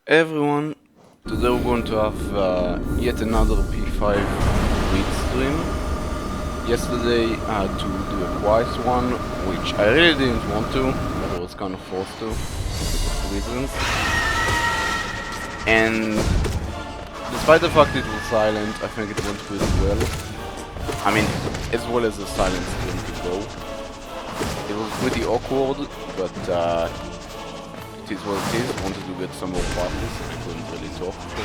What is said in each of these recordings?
Everyone, today we're going to have yet another P5 read stream. Yesterday I had to do a quiet one, which I really didn't want to, but I was kind of forced to, because of reasons. And despite the fact it was silent, I think it went pretty well. I mean, as well as the silent stream could go. It was pretty awkward, but it is what it is. I wanted to get some more practice. I couldn't really talk for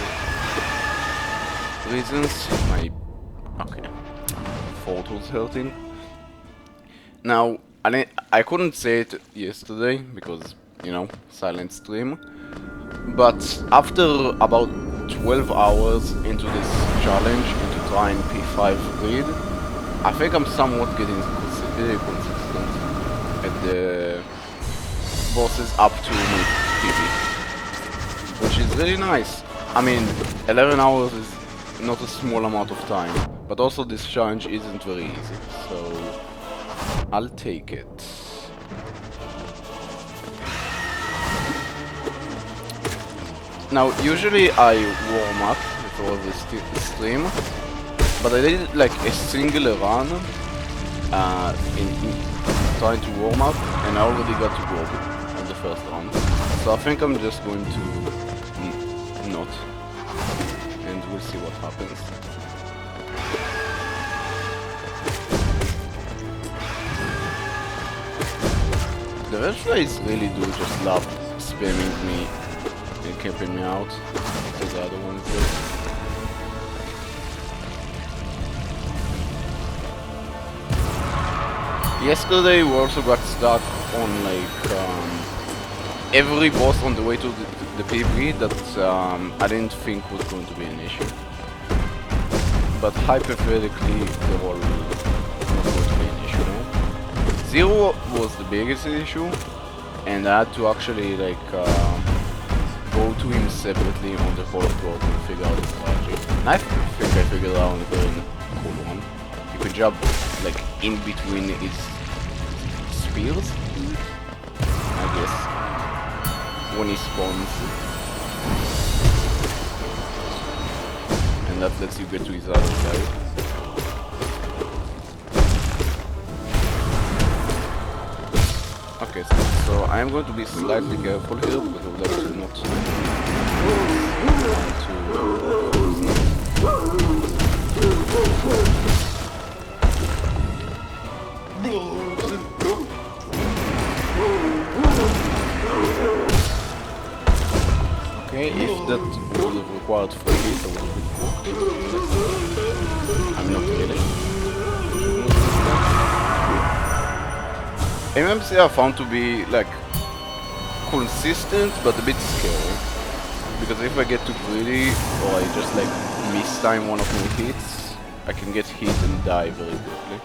reasons. My throat was hurting. Now, I couldn't say it yesterday because, you know, silent stream. But after about 12 hours into this challenge, into trying P5 read, I think I'm somewhat getting very consistent at the bosses up to my PB, which is really nice. I mean, 11 hours is not a small amount of time, but also this challenge isn't very easy, so I'll take it. Now, usually I warm up before the stream, but I did like a single run in trying to warm up, and I already got to go on the first round. So I think I'm just going to not, and we'll see what happens. The red flies really do just love spamming me and camping me out, because the other ones do. Yesterday we also got stuck on like every boss on the way to the PvP that I didn't think was going to be an issue. But hypothetically they're all not going to be an issue now. Zero was the biggest issue, and I had to actually like go to him separately on the whole road to figure out the strategy. And I think I figured out a very cool one. You could jump like in between his spears, I guess, when he spawns, and that lets you get to his other side. Okay, so I am going to be slightly careful here because I would like to not Okay, if that would have required 3 hits, I would have been cooked. I'm not kidding. MMC I found to be like consistent but a bit scary, because if I get too greedy or I just like mistime one of my hits, I can get hit and die very quickly.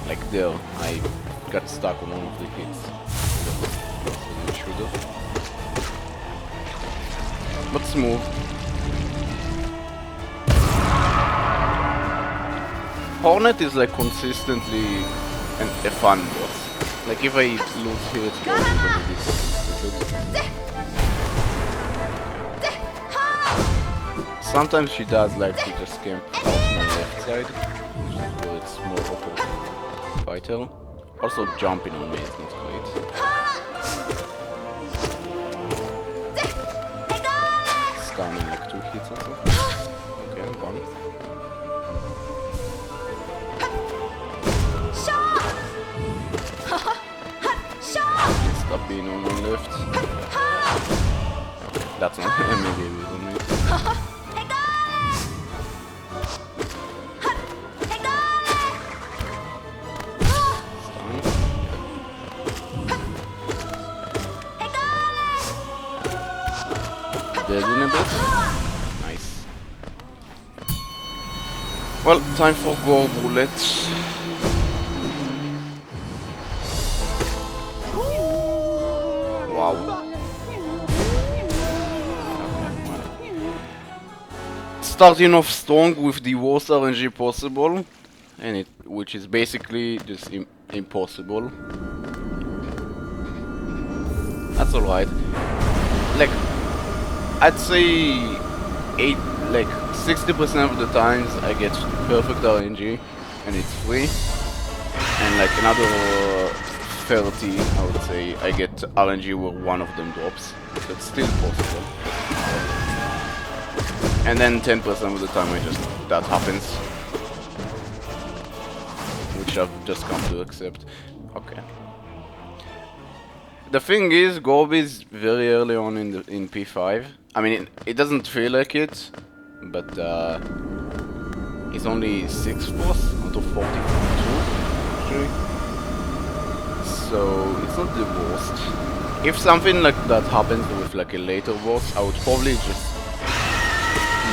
Like there, I got stuck on one of the hits. That's what I should have. But smooth. Hornet is like consistently a fun boss. Like if I lose here, it's gonna be stupid. Sometimes she does like to just camp out my left side, which is where it's more awkward to fight her. Also jumping on me is not great. Scanning like 2 hits or so. Okay, I'm gone. Stop being on my left. Okay, that's not maybe a reason. Dead in a bit. Nice. Well, time for gore bullets. Wow. Starting off strong with the worst RNG possible, and which is basically just impossible. That's alright. Like, I'd say 60% of the times I get perfect RNG and it's free, and like another 30, I would say, I get RNG where one of them drops. That's still possible. And then 10% of the time that happens, which I've just come to accept. Okay. The thing is, Gob is very early on in P5. I mean, it doesn't feel like it, but it's only 6th boss out of 42, actually. So it's not the worst. If something like that happens with like a later boss, I would probably just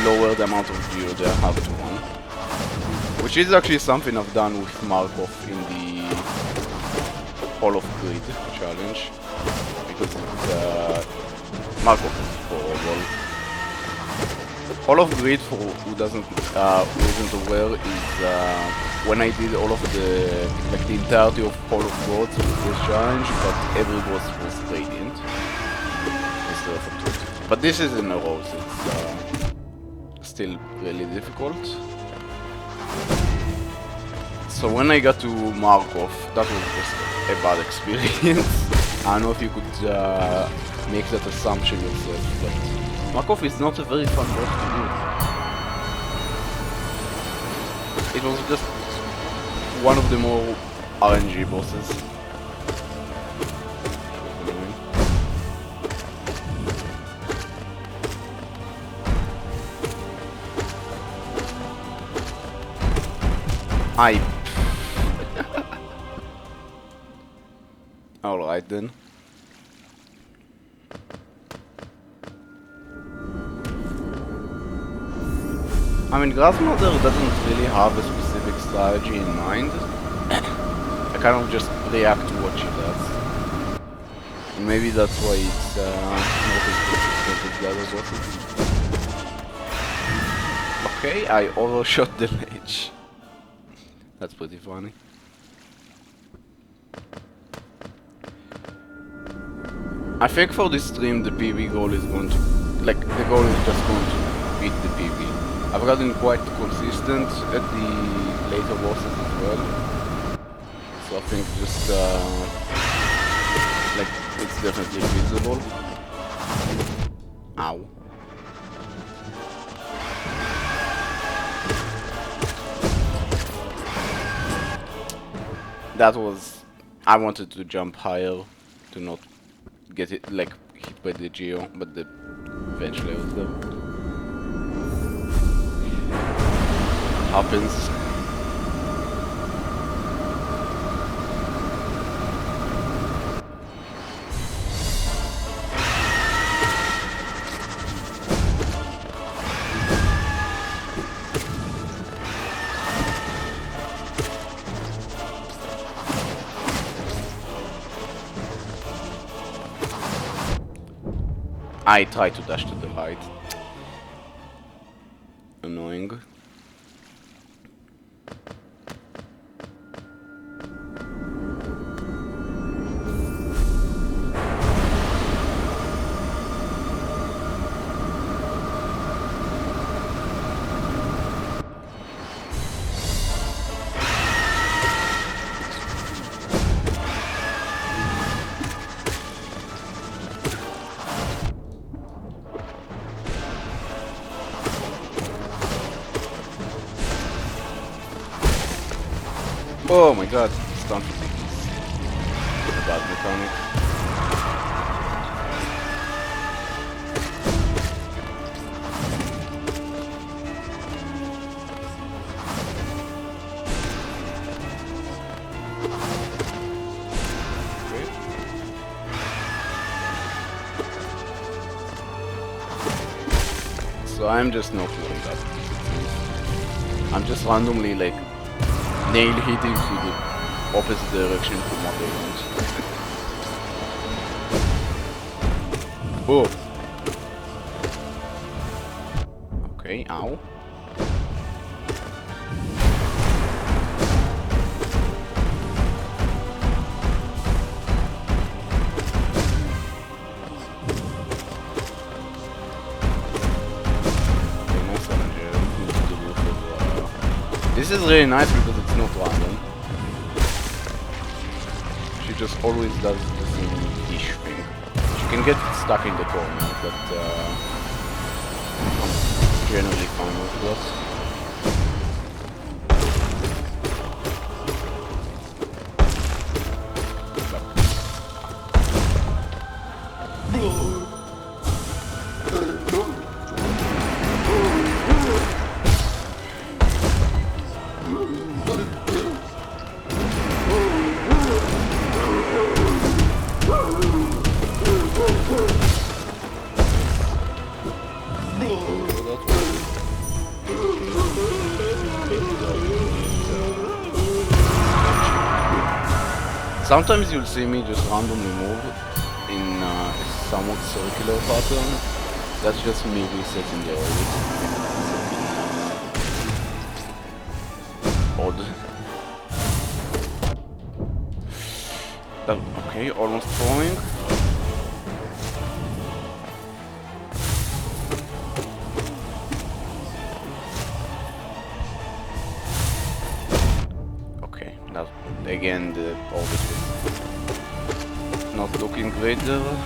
lower the amount of geode I have to 1. Which is actually something I've done with Markov in the Hall of Grid challenge. Because Markov is horrible. Hall of Grid, for who isn't aware, is when I did all of the entirety of Hall of Gods with this challenge, but every boss was radiant instead of a 2. But this is in a row, so it's still really difficult. So when I got to Markov, that was just a bad experience. I don't know if you could make that assumption yourself, but Markov is not a very fun boss to do. It was just one of the more RNG bosses. Alright then. I mean, Grasmother doesn't really have a specific strategy in mind. I kind of just react to what she does. And maybe that's why it's not as consistent as the other bosses. Okay, I overshot the ledge. That's pretty funny. I think for this stream the PB goal is going to... like, the goal is just going to beat the PB. I've gotten quite consistent at the later bosses as well. So I think just, like, it's definitely feasible. Ow. That was... I wanted to jump higher to not get it, like, hit by the Geo, but eventually I was there. Happens. I tried to dash to the right. Annoying. Oh my god, stun physique is a bad mechanic. Okay. So I'm just not doing that. I'm just randomly like nail hitting to the opposite direction from what they want. Oh. Okay, ow. This is really nice because it's not random. She just always does the same-ish thing. She can get stuck in the corner, but I'm generally fine with that. Sometimes you'll see me just randomly move in a somewhat circular pattern. That's just me resetting the orbit. Odd. Okay, almost falling. Okay, now again the orbit is not looking great there.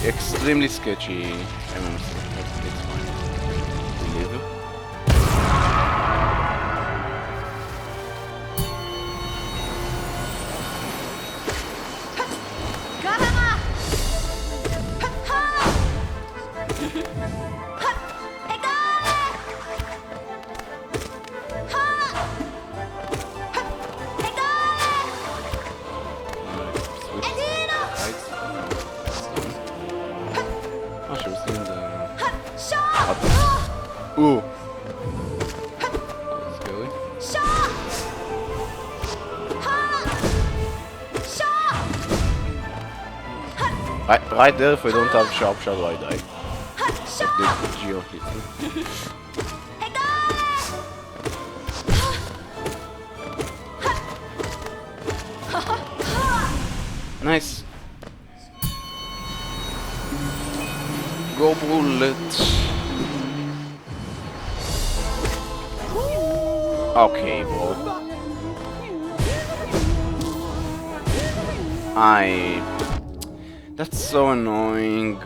Extremely sketchy MMC. It's fine. We live. Ooh. Let's go. Right there, if I don't have sharp shadow, I die. Like the Geo hit me. Nice. Go bullet. Okay, bro. That's so annoying.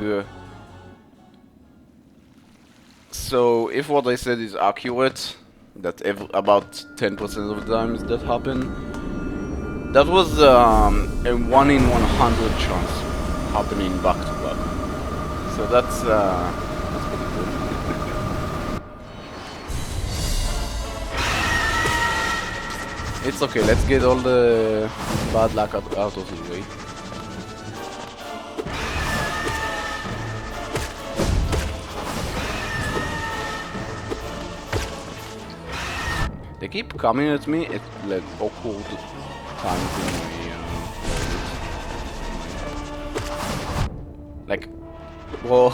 So, if what I said is accurate, that about 10% of the times that happen, that was a 1 in 100 chance happening back to back. So that's pretty good. It's okay, let's get all the bad luck out of the way. They keep coming at me at like awkward times in my like, whoa.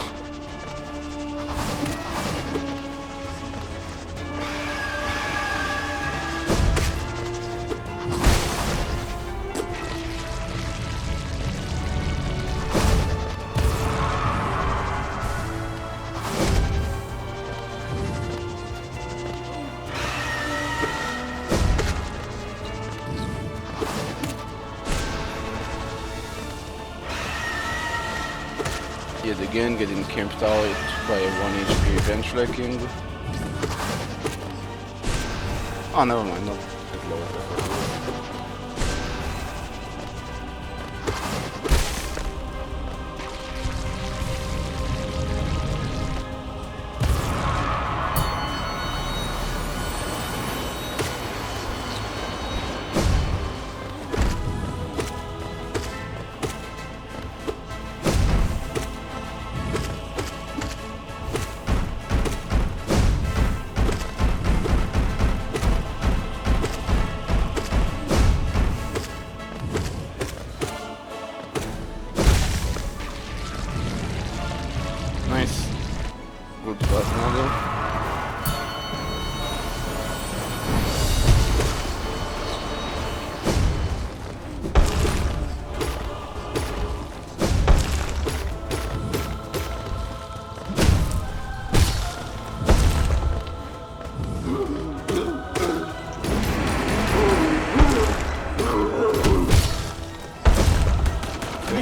Yet again, getting camped out by a 1 HP bench wrecking. Oh, never mind, not that low.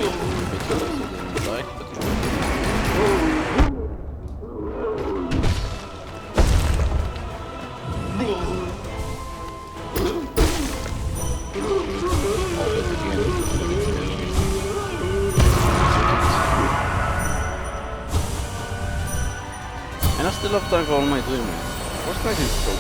bit closer than I'd like, but no. And I still have time for all my dreamers. First night is so cool.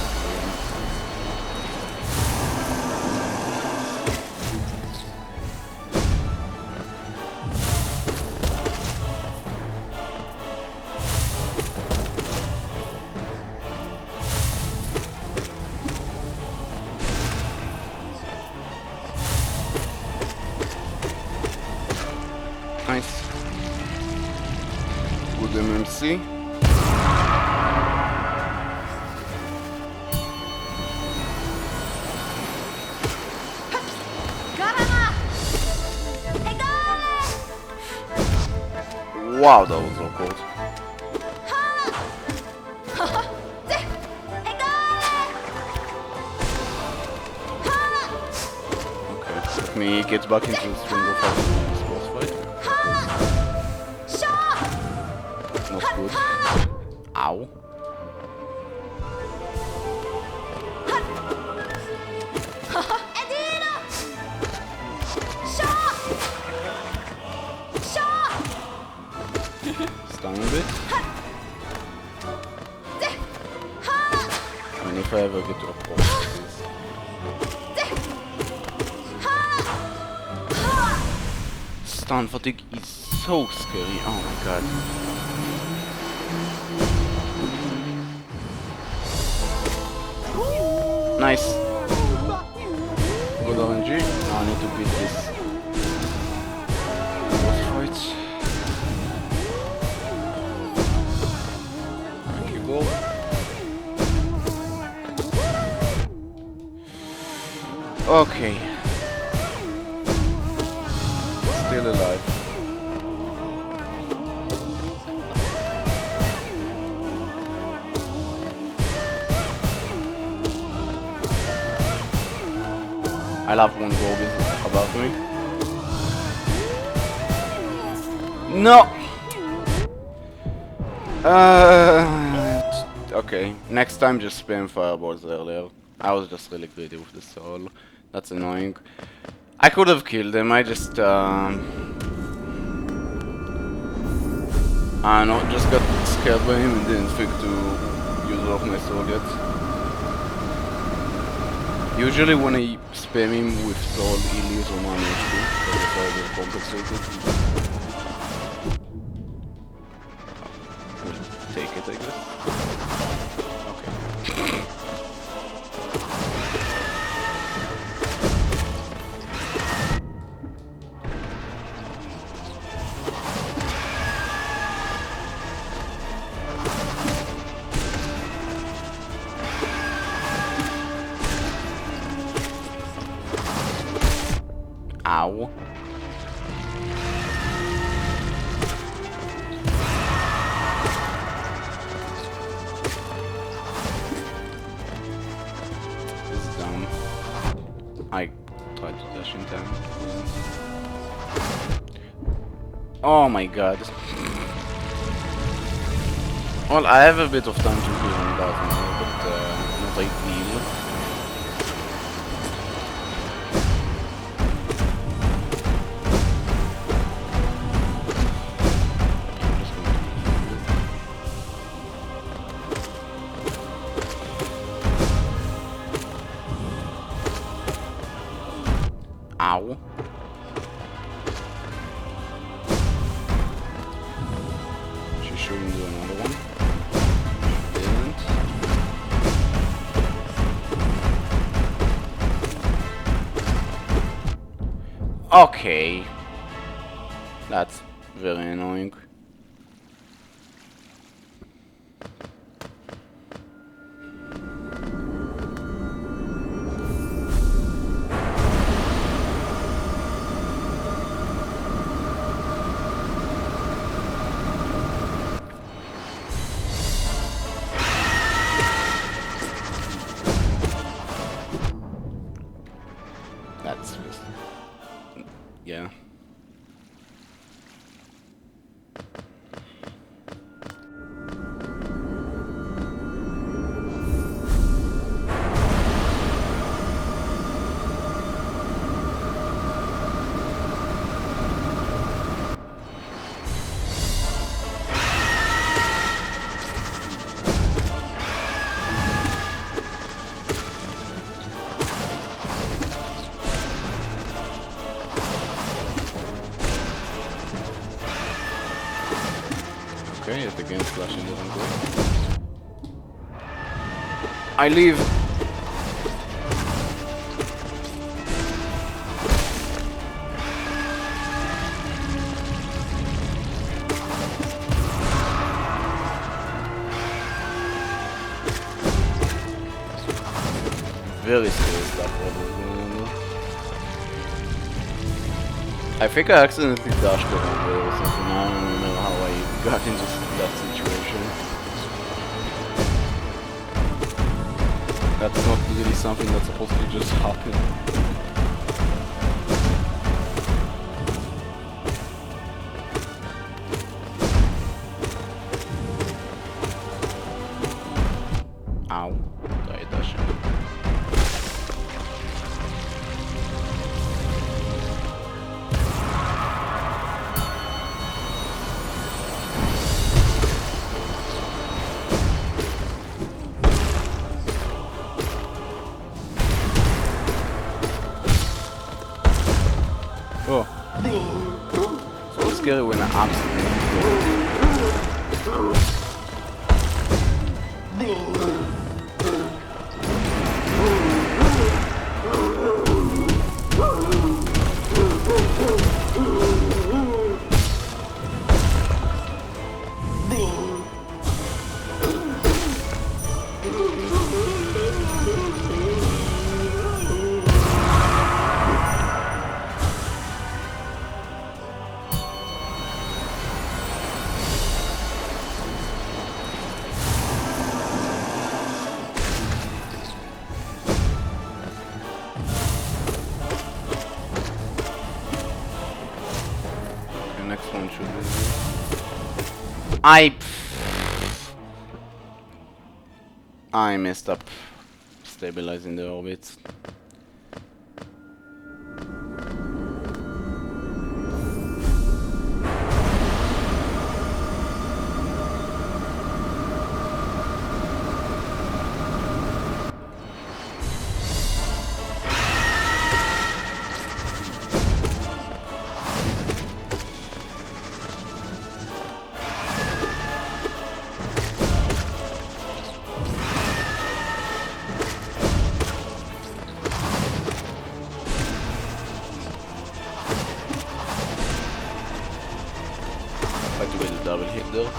Nice. Good MMC. Wow, that was so cold. Okay, let me get back into the swing of this boss fight. Not good. Ow. Stun a bit. I mean, if I ever get to a boss, please. Stun fatigue is so scary. Oh my god. Nice. Good RNG. Now I need to beat this boss fight. Thank you, go. Okay. Still alive. I love when Gold is about me. No! Okay, next time just spam fireballs earlier. I was just really greedy with the soul. That's annoying. I could have killed him, I just I don't know, just got scared by him and didn't think to use off my soul yet. Usually when I spam him with soul, he leaves on 1 HP, so that's how I will compensate it. We'll take it, I guess. Okay. Ow. It's dumb. I tried to dash in time. Oh my god. Well, I have a bit of time to heal on that now, but not ideal. Ow. She shouldn't do another one. She didn't. Okay. That's very annoying. That's just... yeah. Okay, at again flashing doesn't go. I leave. Very scary stuff what was going on there. I think I accidentally dashed the wrong way or something. I don't remember how I got into that situation. That's not really something that's supposed to just happen. Ow. Daj dashing. Oh. So scary when I accidentally next one should be... I messed up stabilizing the orbits. Try to get a double hit though.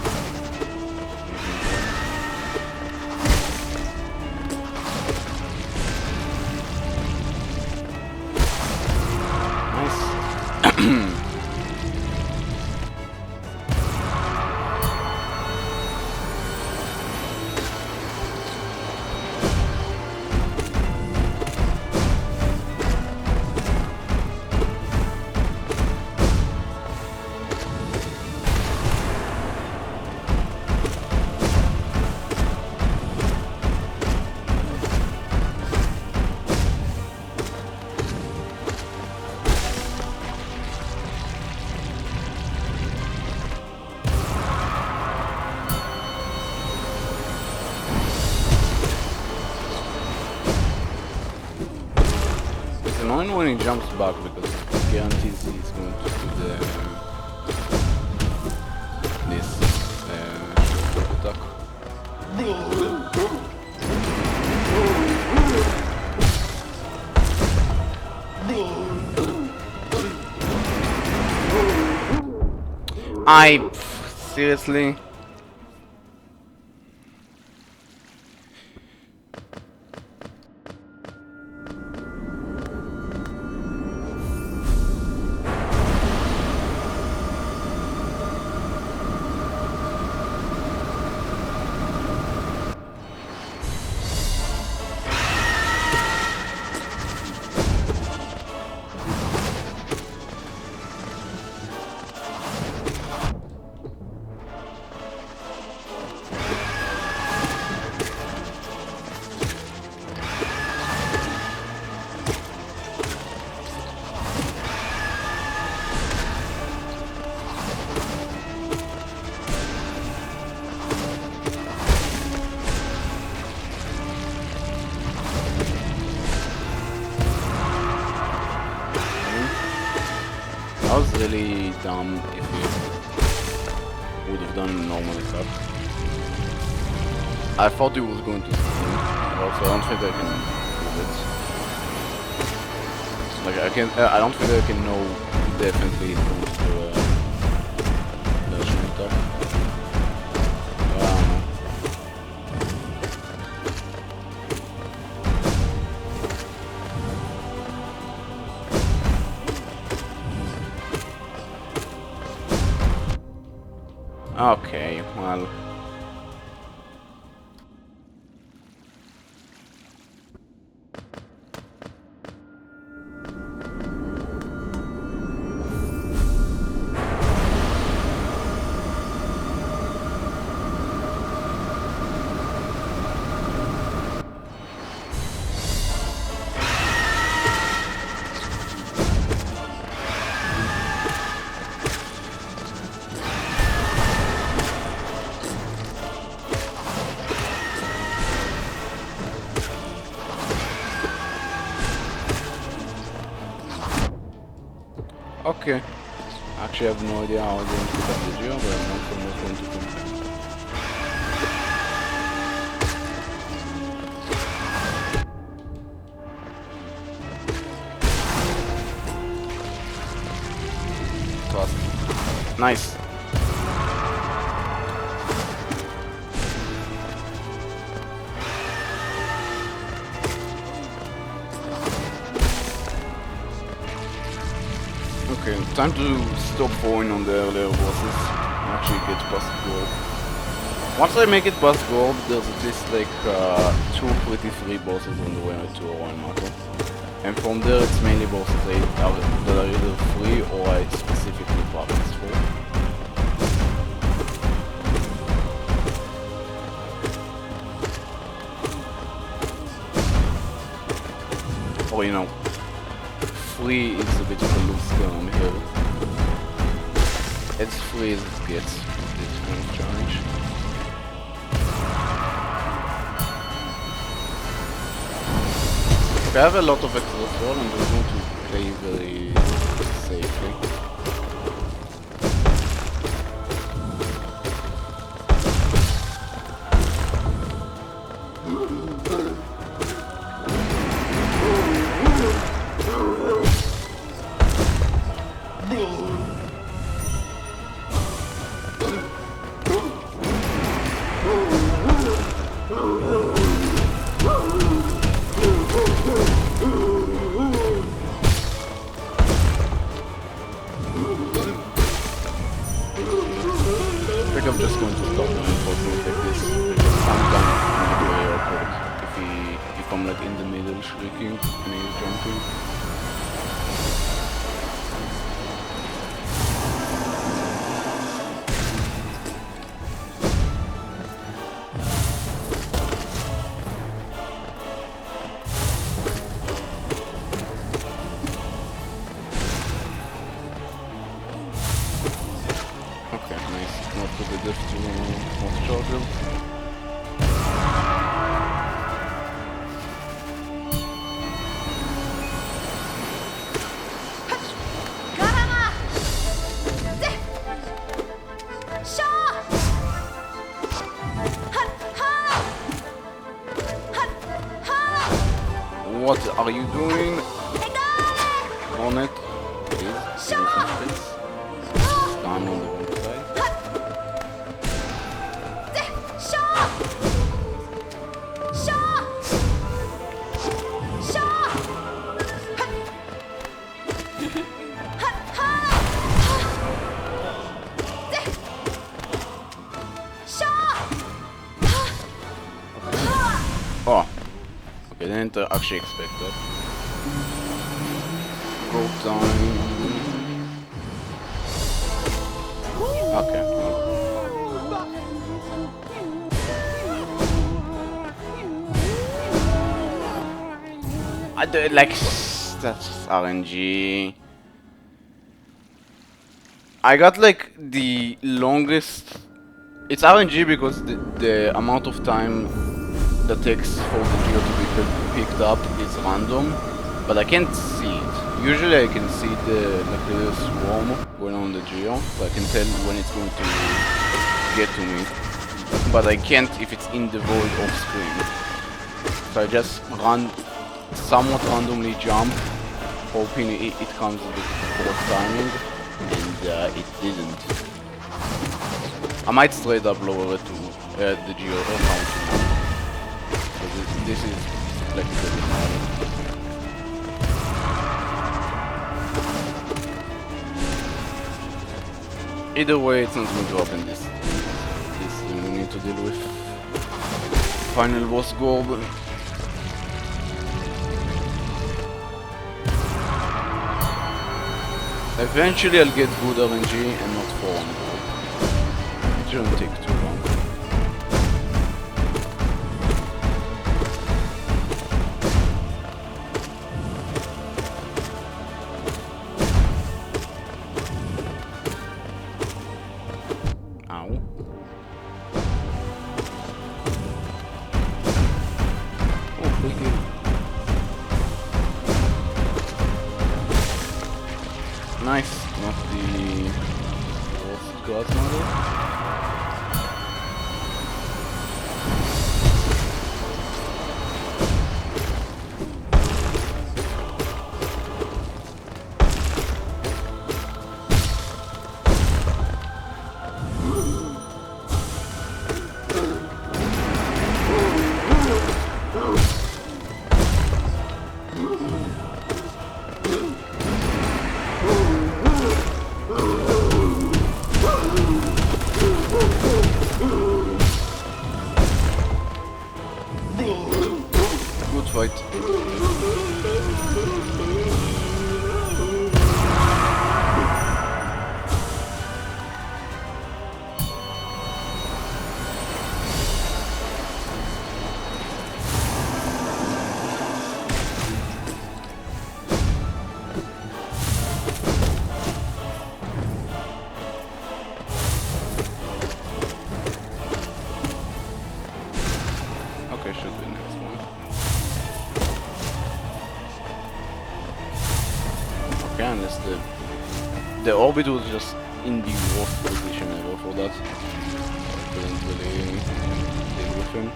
Nice. It's annoying when he jumps back because it guarantees he's going to do this short attack. Seriously? That was really dumb if you... would have done normal attack. I thought he was going to steal. Also, I don't think I can do it. Like I don't think I can know definitely he's going to do a version attack. Okay, well. Okay. Actually, I have no idea how I'm going to pick up the geo, but I'm not going to come. Trust. Nice. Okay, time to stop falling on the earlier bosses and actually get past gold. Once I make it past gold, there's at least like 2 pretty free bosses on the way to Orion Marco. And from there it's mainly bosses that are either free or I specifically practice for. Or you know, free is a bit of a loose term here. As free as it gets with this kind of challenge. If I have a lot of extra fall, I'm just going to play very safely. I'm just going to stop doing forward like this. Sometimes it's very awkward if I'm like in the middle shrieking and he's jumping. Okay, nice. Not to the diff to most charges. What are you doing? On it, please. Stand on the wrong side. Oh, okay, didn't actually expect that. Go time. Okay. I do it like that's RNG. I got like the longest. It's RNG because the amount of time that takes for the geo to be picked up is random, but I can't see it. Usually I can see the little swarm going on the geo, so I can tell when it's going to get to me. But I can't if it's in the void off screen. So I just run, somewhat randomly jump, hoping it comes with correct timing, and it didn't. I might straight up lower it to the geo account. So this is like the either way, it's not going to happen. This thing we need to deal with. Final boss Gorb. Eventually, I'll get good RNG and not 400. It shouldn't take too long. Nice, not the God's model. Good fight. Okay, should be next one. Okay, unless the orbit was just in the worst position ever for that. I couldn't really deal with him.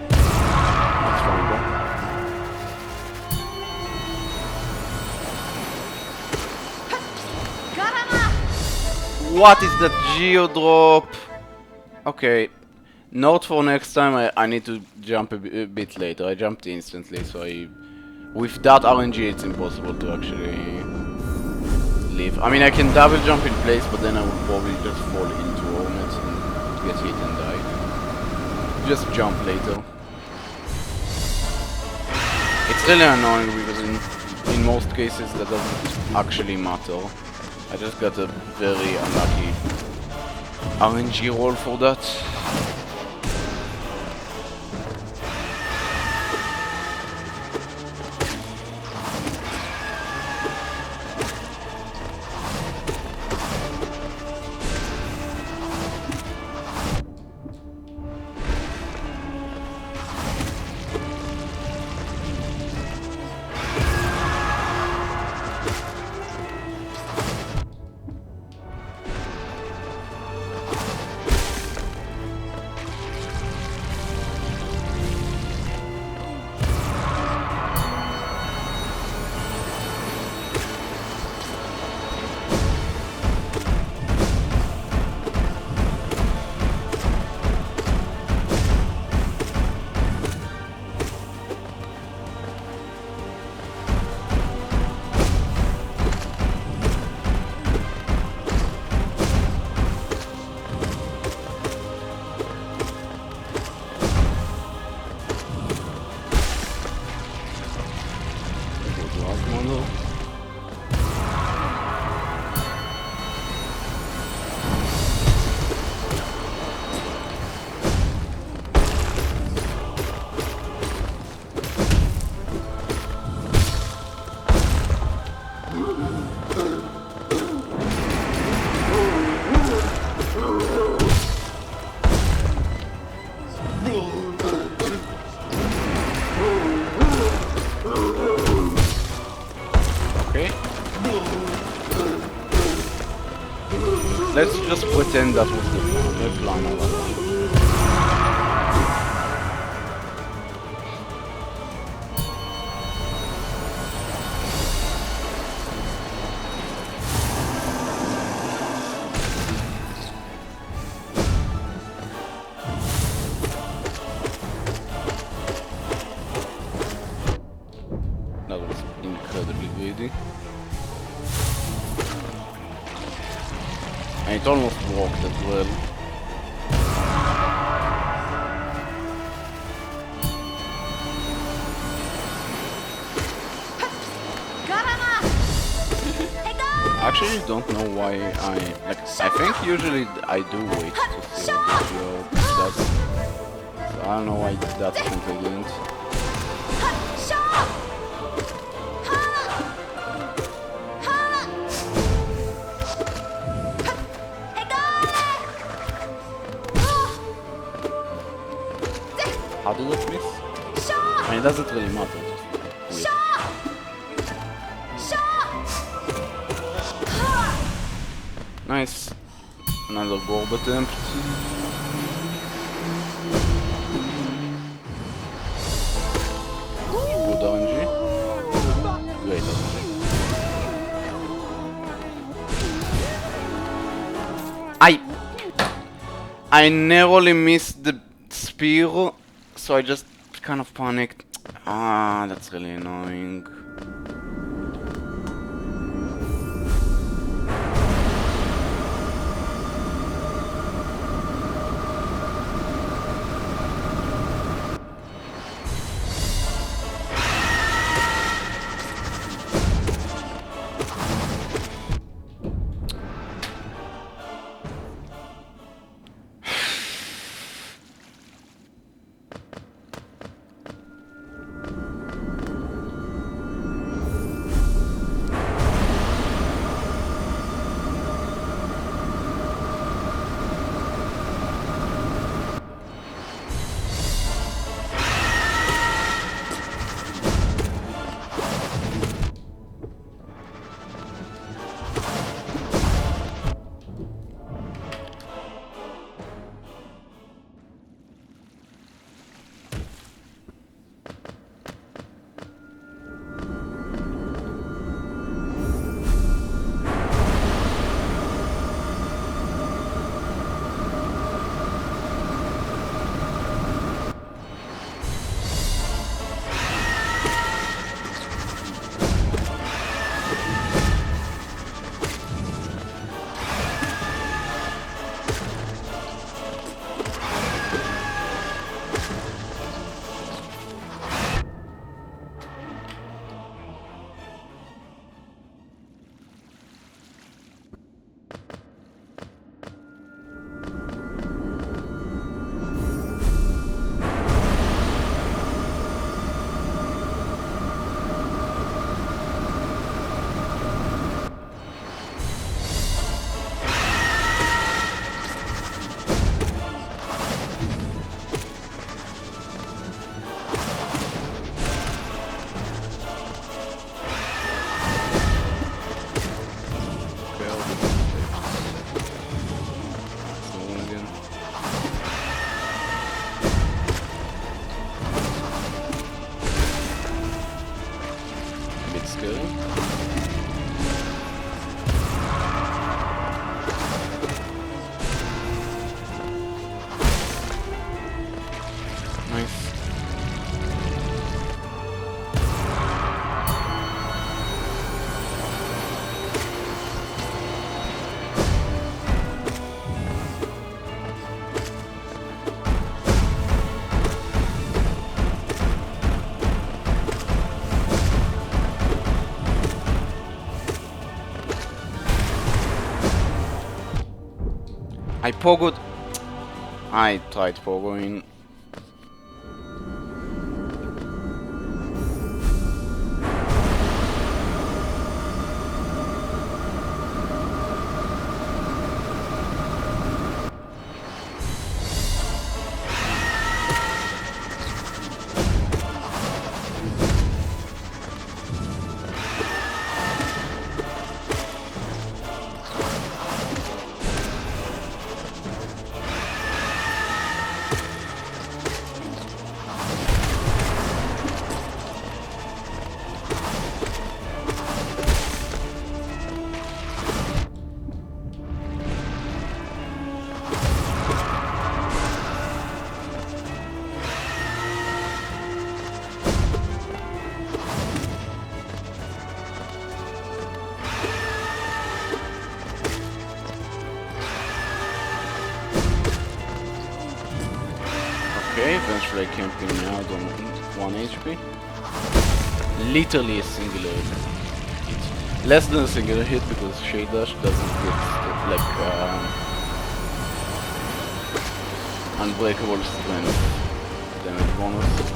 That's fine though. What is that geodrop? Okay. Note for next time, I need to jump a bit later. I jumped instantly, so with that RNG it's impossible to actually leave. I mean, I can double jump in place, but then I would probably just fall into ornaments and get hit and die. Just jump later. It's really annoying because in most cases that doesn't actually matter. I just got a very unlucky RNG roll for that. Let's just pretend that was the plan all along. That was incredibly greedy. And it almost worked as well. I actually don't know why I think usually I do wait to see what the job does. So I don't know why that simply didn't. How did it miss? I mean, it doesn't really matter. Just weird. Nice. Another gorb attempt. Good RNG. Great RNG. I narrowly missed the spear, so I just kind of panicked. Ah, that's really annoying. I pogoed. I tried pogoing. Okay, eventually I can pin me out on 1 HP. Literally a singular hit. Less than a singular hit because Shade Dash doesn't get like unbreakable strength damage bonus.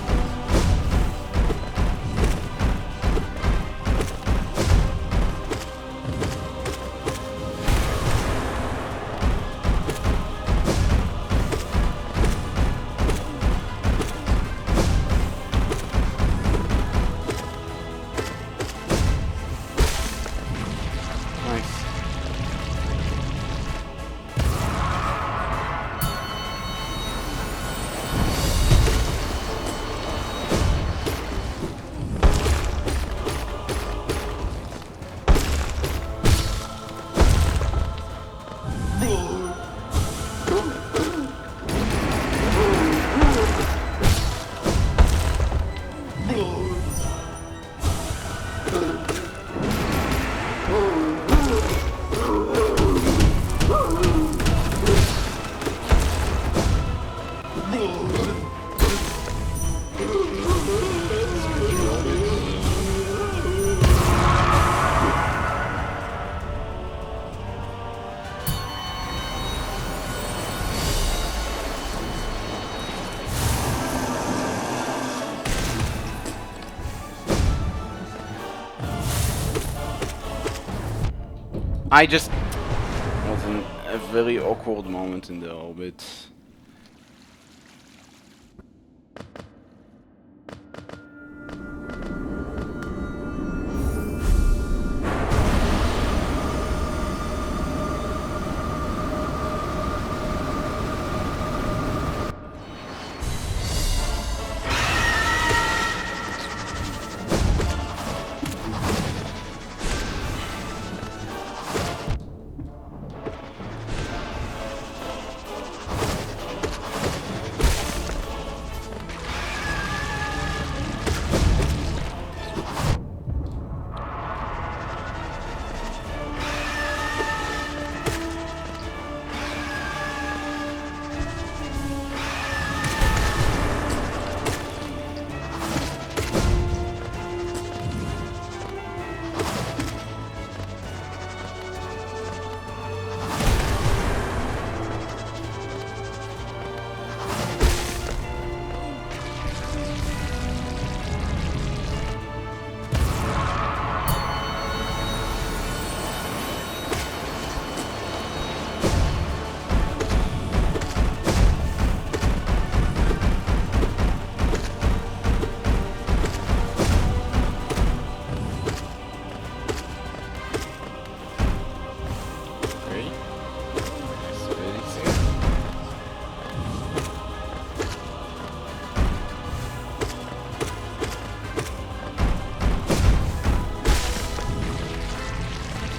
I just was in a very awkward moment in the orbit.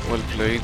Well played.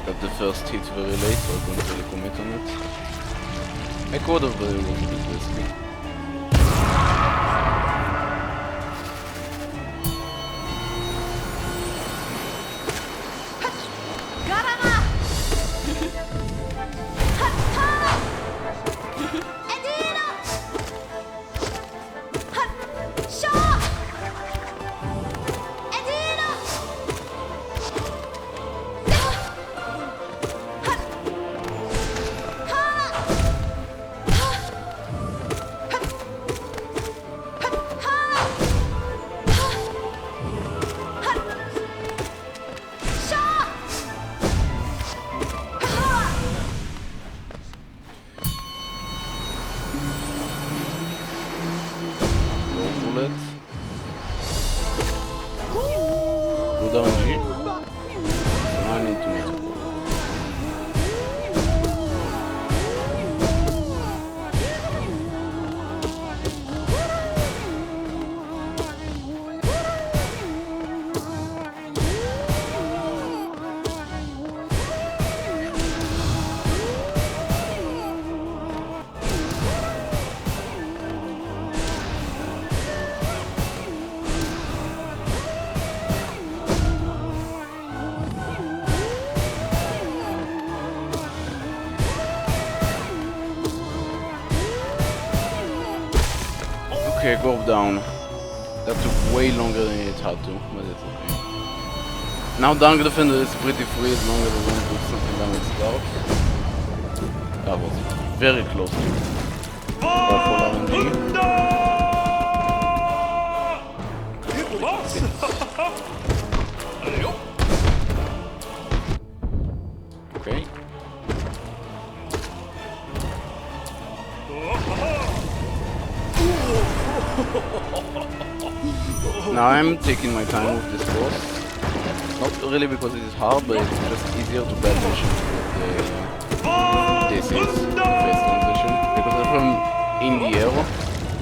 Got the first hit very late, so I couldn't really commit on it. I could have, but it was a bit risky. Okay, go down. That took way longer than it had to, but it's okay. Now Dunk Defender is pretty free as long as I don't do something down with start. That was very close to awful RNG. Okay. Now I'm taking my time with this boss. Not really because it is hard, but it's just easier to pay attention to what this is, the phase transition. Because if I'm in the air,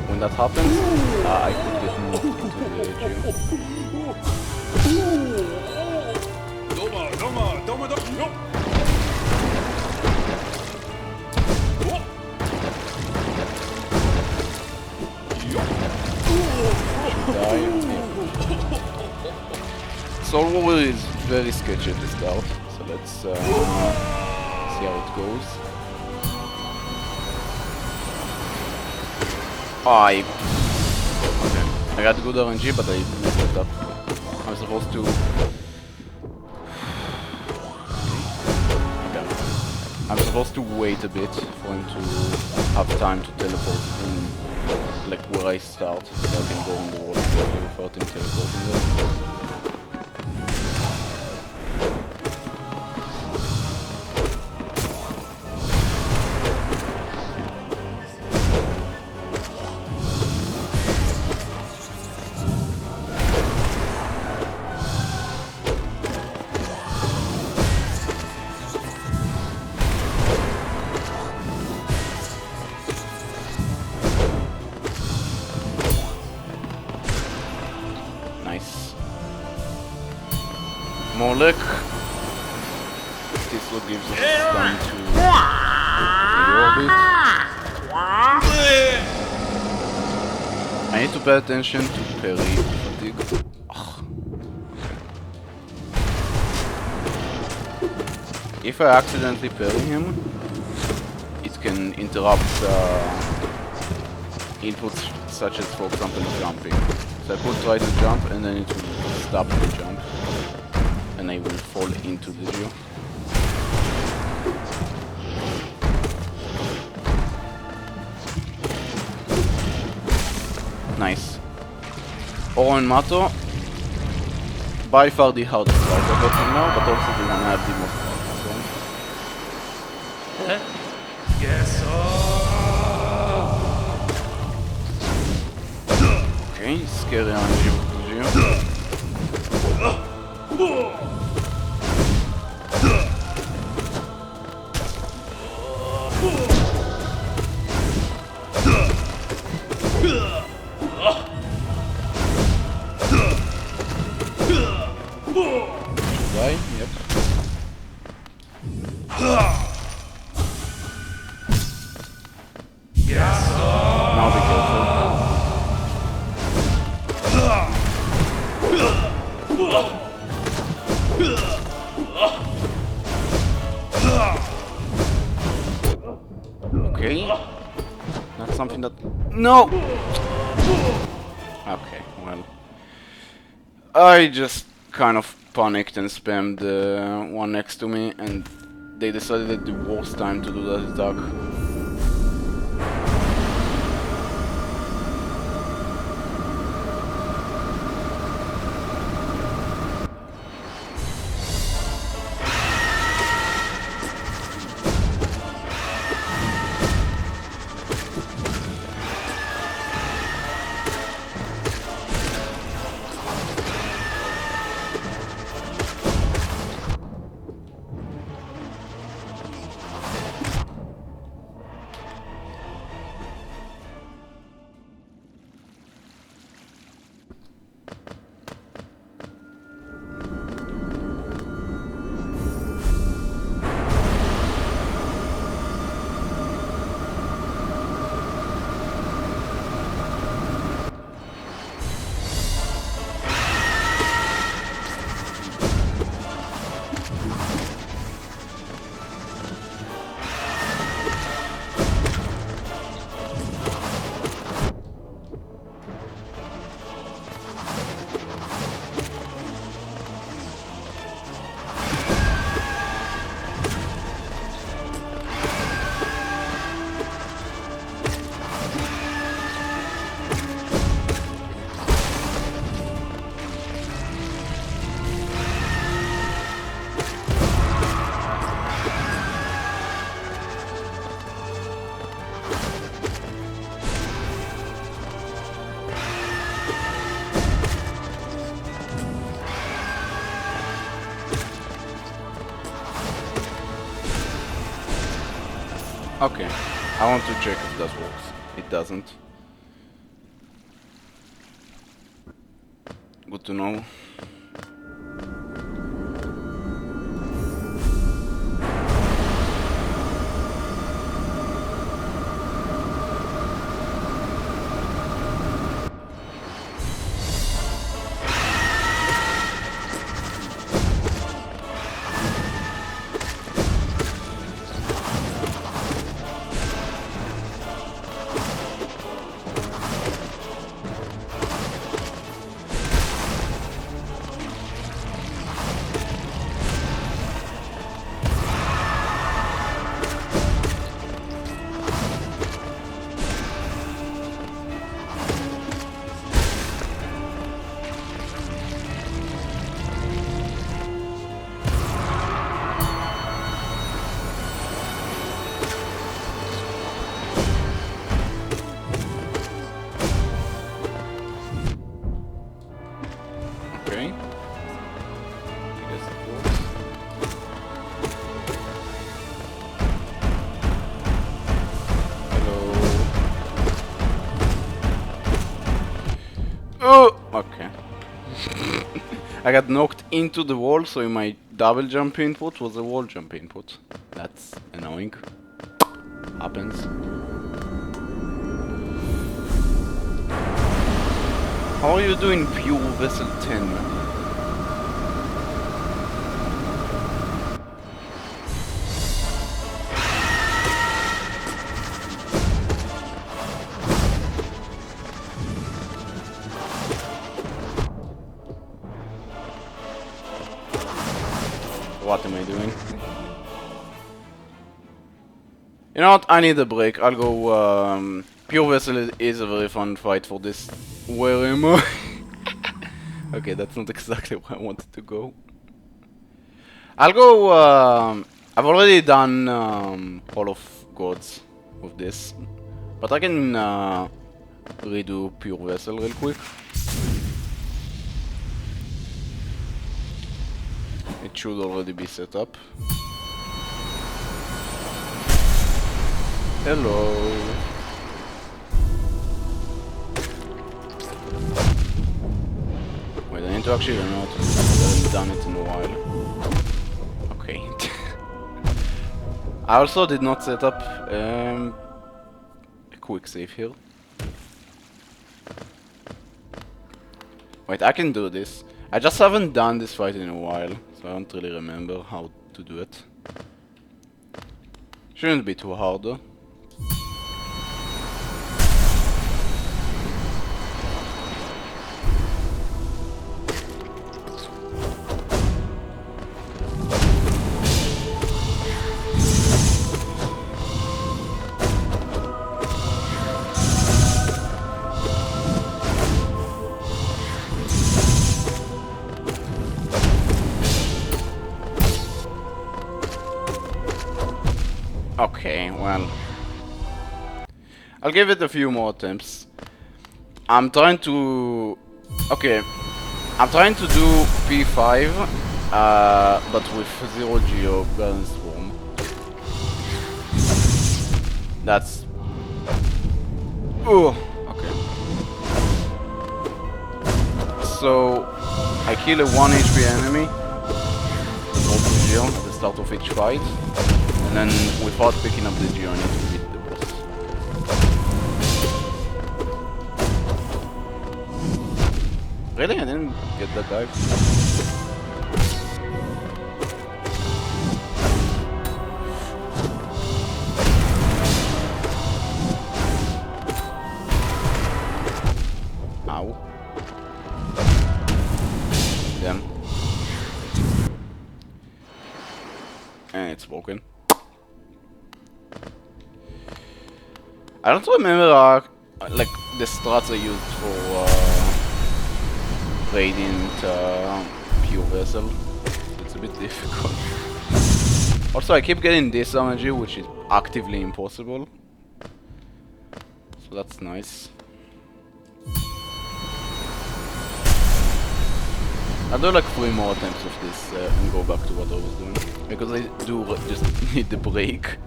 when that happens, I could get moved into the geo. Soul Warrior is very sketchy at the start, so let's see how it goes. Okay. I got good RNG, but I messed it up. I'm supposed to... Okay. I'm supposed to wait a bit for him to have time to teleport in, like where I start, so I can go on the wall without him teleporting there. More luck. This will give us time to reorbit. I need to pay attention to parry fatigue. If I accidentally parry him, it can interrupt inputs such as, for example, jumping. So I could try to jump and then it will stop the jump. And I will fall into the geo. Nice. Oro and Mato, by far the hardest fight I got from now, but also the one I have the most fun. Yes. Okay, scary RNG with the geo. Die? Yep. Now be careful. Okay. Not something that... No! Okay, well... I just kind of panicked and spammed the one next to me, and they decided that the worst time to do that attack. Okay. I want to check if that works. It doesn't. Good to know. Okay. I guess it works. Hello. Oh! Okay. I got knocked into the wall, so my double jump input was a wall jump input. That's annoying. Happens. How are you doing, Pure Vessel 10? What am I doing? You know what? I need a break. I'll go. Pure Vessel is a very fun fight for this. Where am I? Okay, that's not exactly where I wanted to go. I'll go. I've already done Hall of Gods with this, but I can redo Pure Vessel real quick. It should already be set up. Hello. Wait, I need to actually learn how to do this. I haven't done it in a while. Okay. I also did not set up a quick save here. Wait, I can do this. I just haven't done this fight in a while, so I don't really remember how to do it. Shouldn't be too hard though. Okay, well, I'll give it a few more attempts. I'm trying to... Okay, I'm trying to do P5, but with 0 Geo Balance Form. That's... Oh, okay. So, I kill a 1 HP enemy, 0 Geo at the start of each fight. And then, without picking up the Geo, I need to beat the boss. Really? I didn't get that dive? Ow. Damn. And it's broken. I don't remember like the strats I used for Radiant Pure Vessel. It's a bit difficult. Also, I keep getting this energy, which is actively impossible. So that's nice. I'll do like 3 more attempts of this and go back to what I was doing. Because I do just need the break.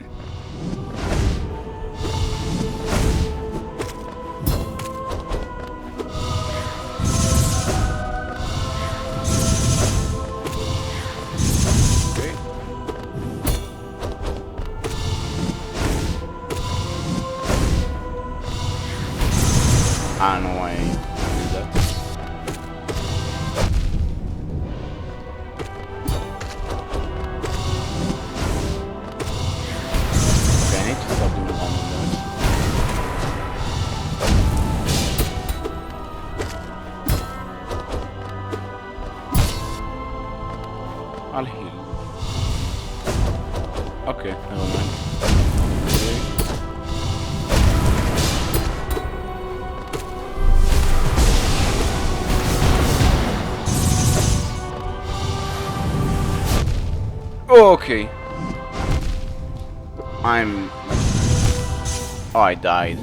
I don't know why I did that. Okay, I need to stop doing random damage. I'll heal. Okay, never mind. Okay. Oh, I died.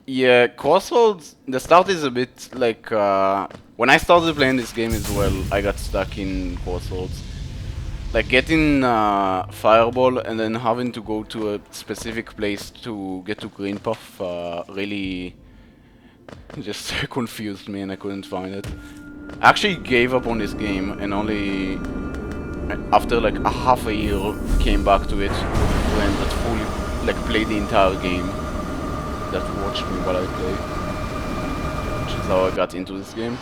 Yeah, Crossroads, the start is a bit like, when I started playing this game as well, I got stuck in Crossroads. Like getting Fireball and then having to go to a specific place to get to Green Puff really just confused me and I couldn't find it. I actually gave up on this game and only after like a half a year came back to it when that fully like played the entire game. That watched me while I play, which is how I got into this game.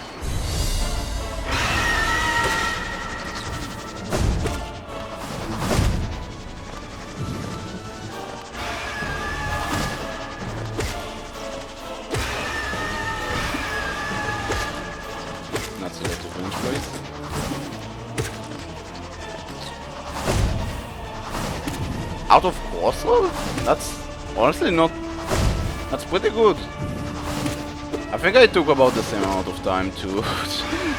Not so lot of bench place. Out of Crossroads? That's honestly not. That's pretty good. I think I took about the same amount of time to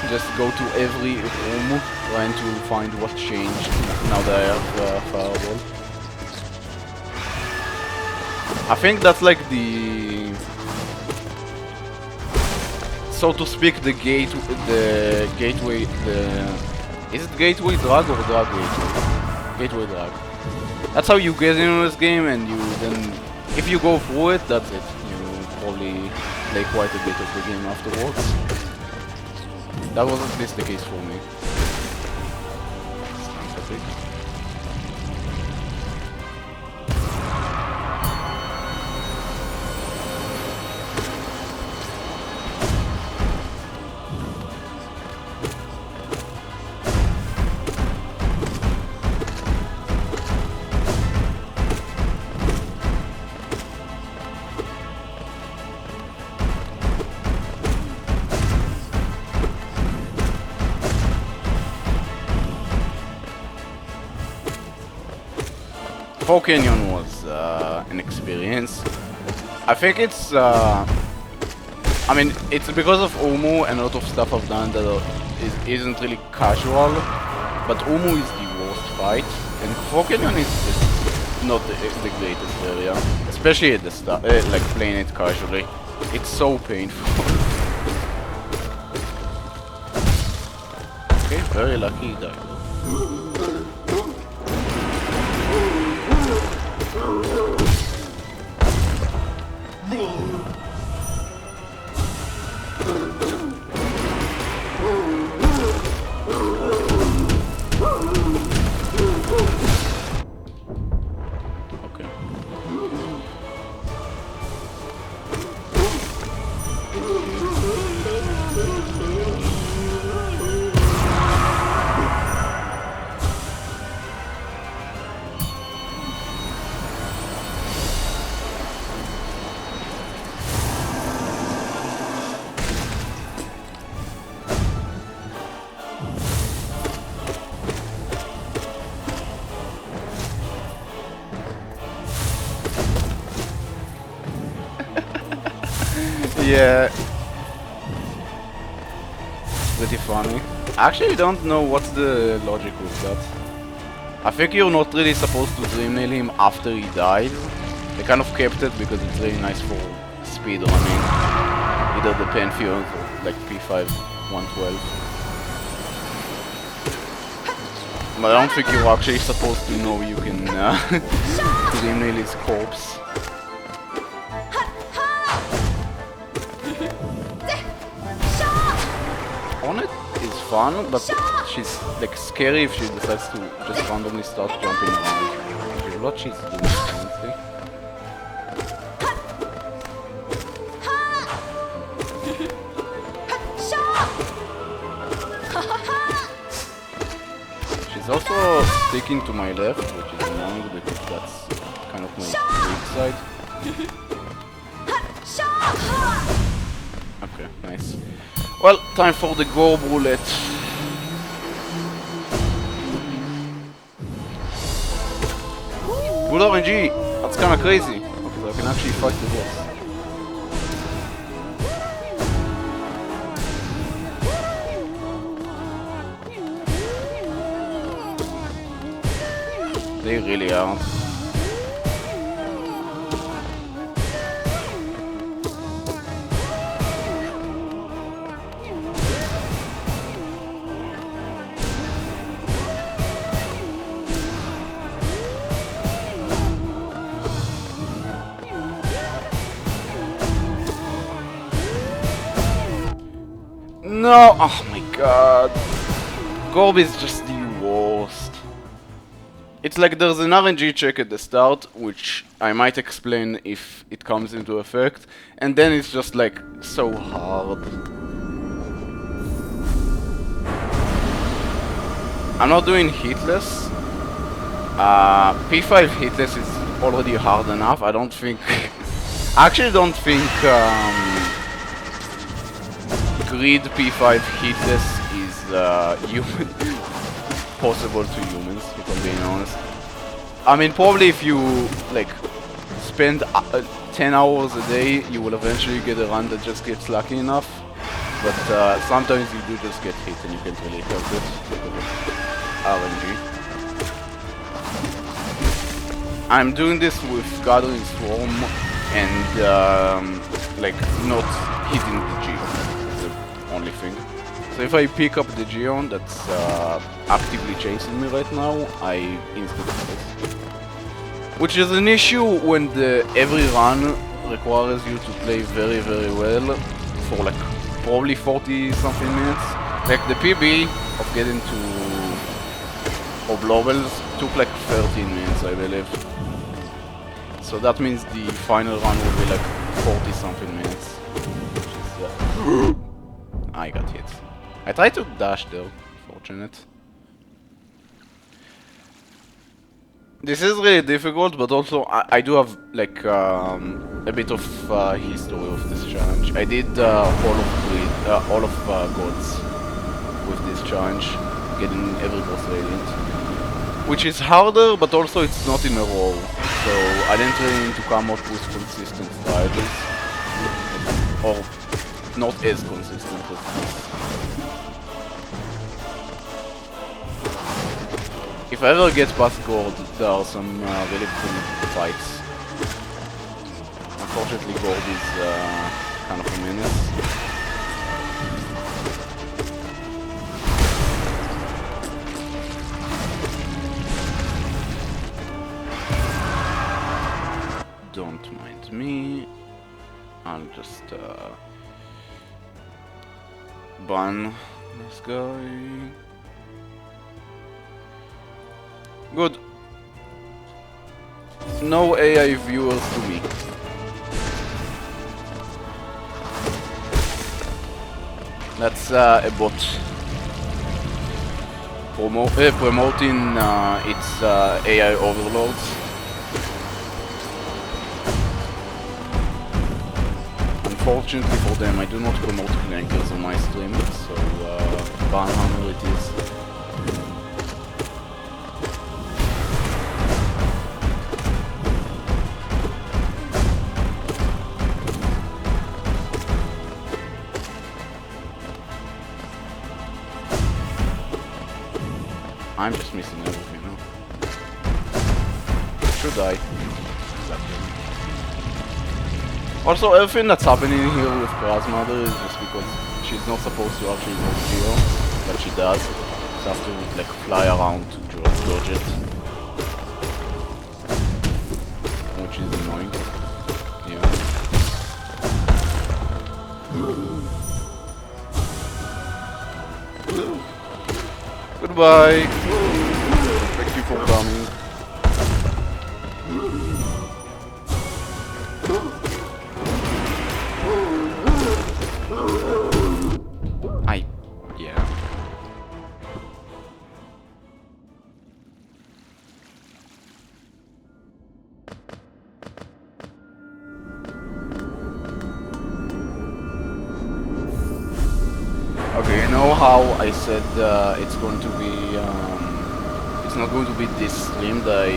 just go to every room trying to find what changed now that I have Fireball. I think that's like the, so to speak, the gateway, is it gateway drug or drug gateway? Gateway drug. That's how you get into this game, and you then, if you go through it, that's it. You probably play quite a bit of the game afterwards. That was at least the case for me. Faux Canyon was an experience. I think it's, I mean, it's because of Omu and a lot of stuff I've done that isn't really casual, but Omu is the worst fight, and Faux Canyon is just not the greatest area, especially at the start, like playing it casually. It's so painful. Okay, very lucky that. Yeah, pretty funny. I actually don't know what's the logic with that. I think you're not really supposed to dream nail him after he dies. They kind of kept it because it's really nice for speed running. Either the Pantheon or like P5 112. But I don't think you're actually supposed to know you can dream nail his corpse. On it is fun, but she's like scary if she decides to just randomly start jumping around. Which is what she's doing, honestly. She's also sticking to my left, which is annoying because that's kind of my weak side. Okay, nice. Well, time for the gore bullet. Good RNG! That's kinda crazy. Okay, so I can actually fight the boss. They really are. No! Oh my god. Gorb is just the worst. It's like there's an RNG check at the start, which I might explain if it comes into effect, and then it's just like so hard. I'm not doing hitless. P5 hitless is already hard enough. I don't think... I actually don't think grid P5 hitless is possible to humans, if I'm being honest. I mean, probably if you like spend 10 hours a day, you will eventually get a run that just gets lucky enough. But sometimes you do just get hit and you can't really help it because of RNG. I'm doing this with Gathering Swarm and like not hitting the Geon. That's the only thing. So if I pick up the Geon that's actively chasing me right now, I instantly miss. Which is an issue when every run requires you to play very very well for like probably 40 something minutes. Like the PB of getting to Oblobels took like 13 minutes, I believe. So that means the final run will be like 40 something minutes. Which is, I got hit. I tried to dash though, fortunate. This is really difficult, but also I do have like a bit of history of this challenge. I did all of gods with this challenge, getting every boss radiant, which is harder, but also it's not in a row. So I didn't really need to come up with consistent strategies, or not as consistent as this. If I ever get past Gold, there are some really cool fights. Unfortunately, Gold is kind of a menace. Don't mind me. I'll just ban this guy. Good. No AI viewers to me. That's a bot. Promoting its AI overloads. Unfortunately for them, I do not promote clankers on my stream, so Banhammer it is. I'm just missing everything now. Should I? Exactly. Also, everything that's happening here with Grasmother is just because she's not supposed to actually go Geo, but she does. She has to like fly around to dodge it, which is annoying. Yeah. Goodbye. Thank you for coming. Yeah. Okay, you know how I said it's going to be, it's not going to be this stream that I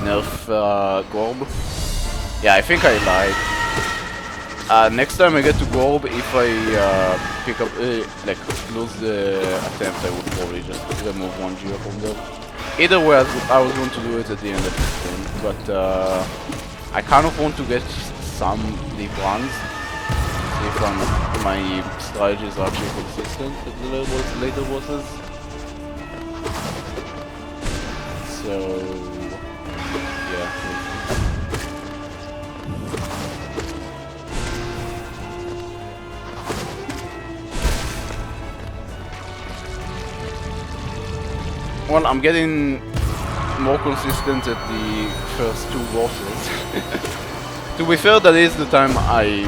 nerf Gorb? Yeah, I think I lied. Next time I get to Gorb, if I pick up, like, lose the attempt, I would probably just remove one Geo from there. Either way, I was going to do it at the end of the stream, but I kind of want to get some deep runs. See if my strategies are actually consistent with the later bosses. So, yeah. Well, I'm getting more consistent at the first two bosses. To be fair, that is the time I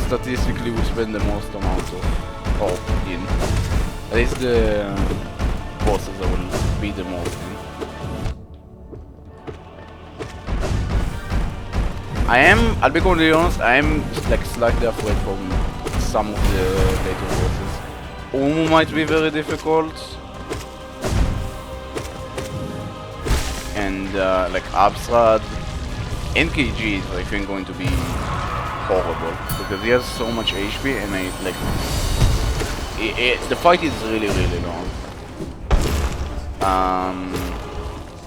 statistically will spend the most amount of in. That is the bosses I will be the most in. I'll be completely honest, I am like slightly afraid from some of the later bosses. Umu might be very difficult. And like Abstrad, NKG is I think going to be horrible because he has so much HP and I like the fight is really long.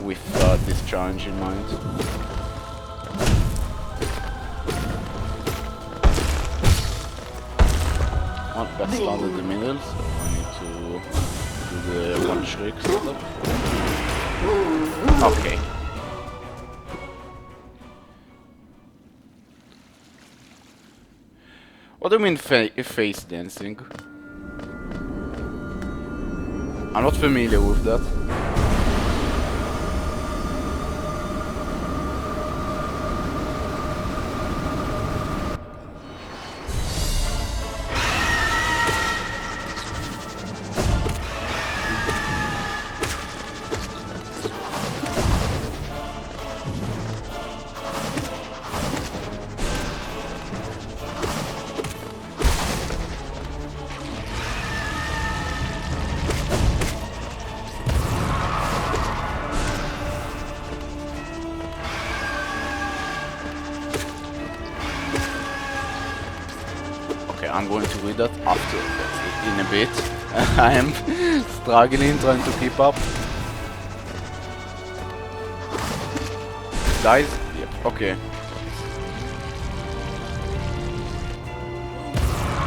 With this challenge in mind. Well, got started in the middle, so I need to do the one trick stuff. Okay. What do you mean face dancing? I'm not familiar with that. I'm going to read that after, in a bit. I am struggling, trying to keep up. Guys? Yep, okay.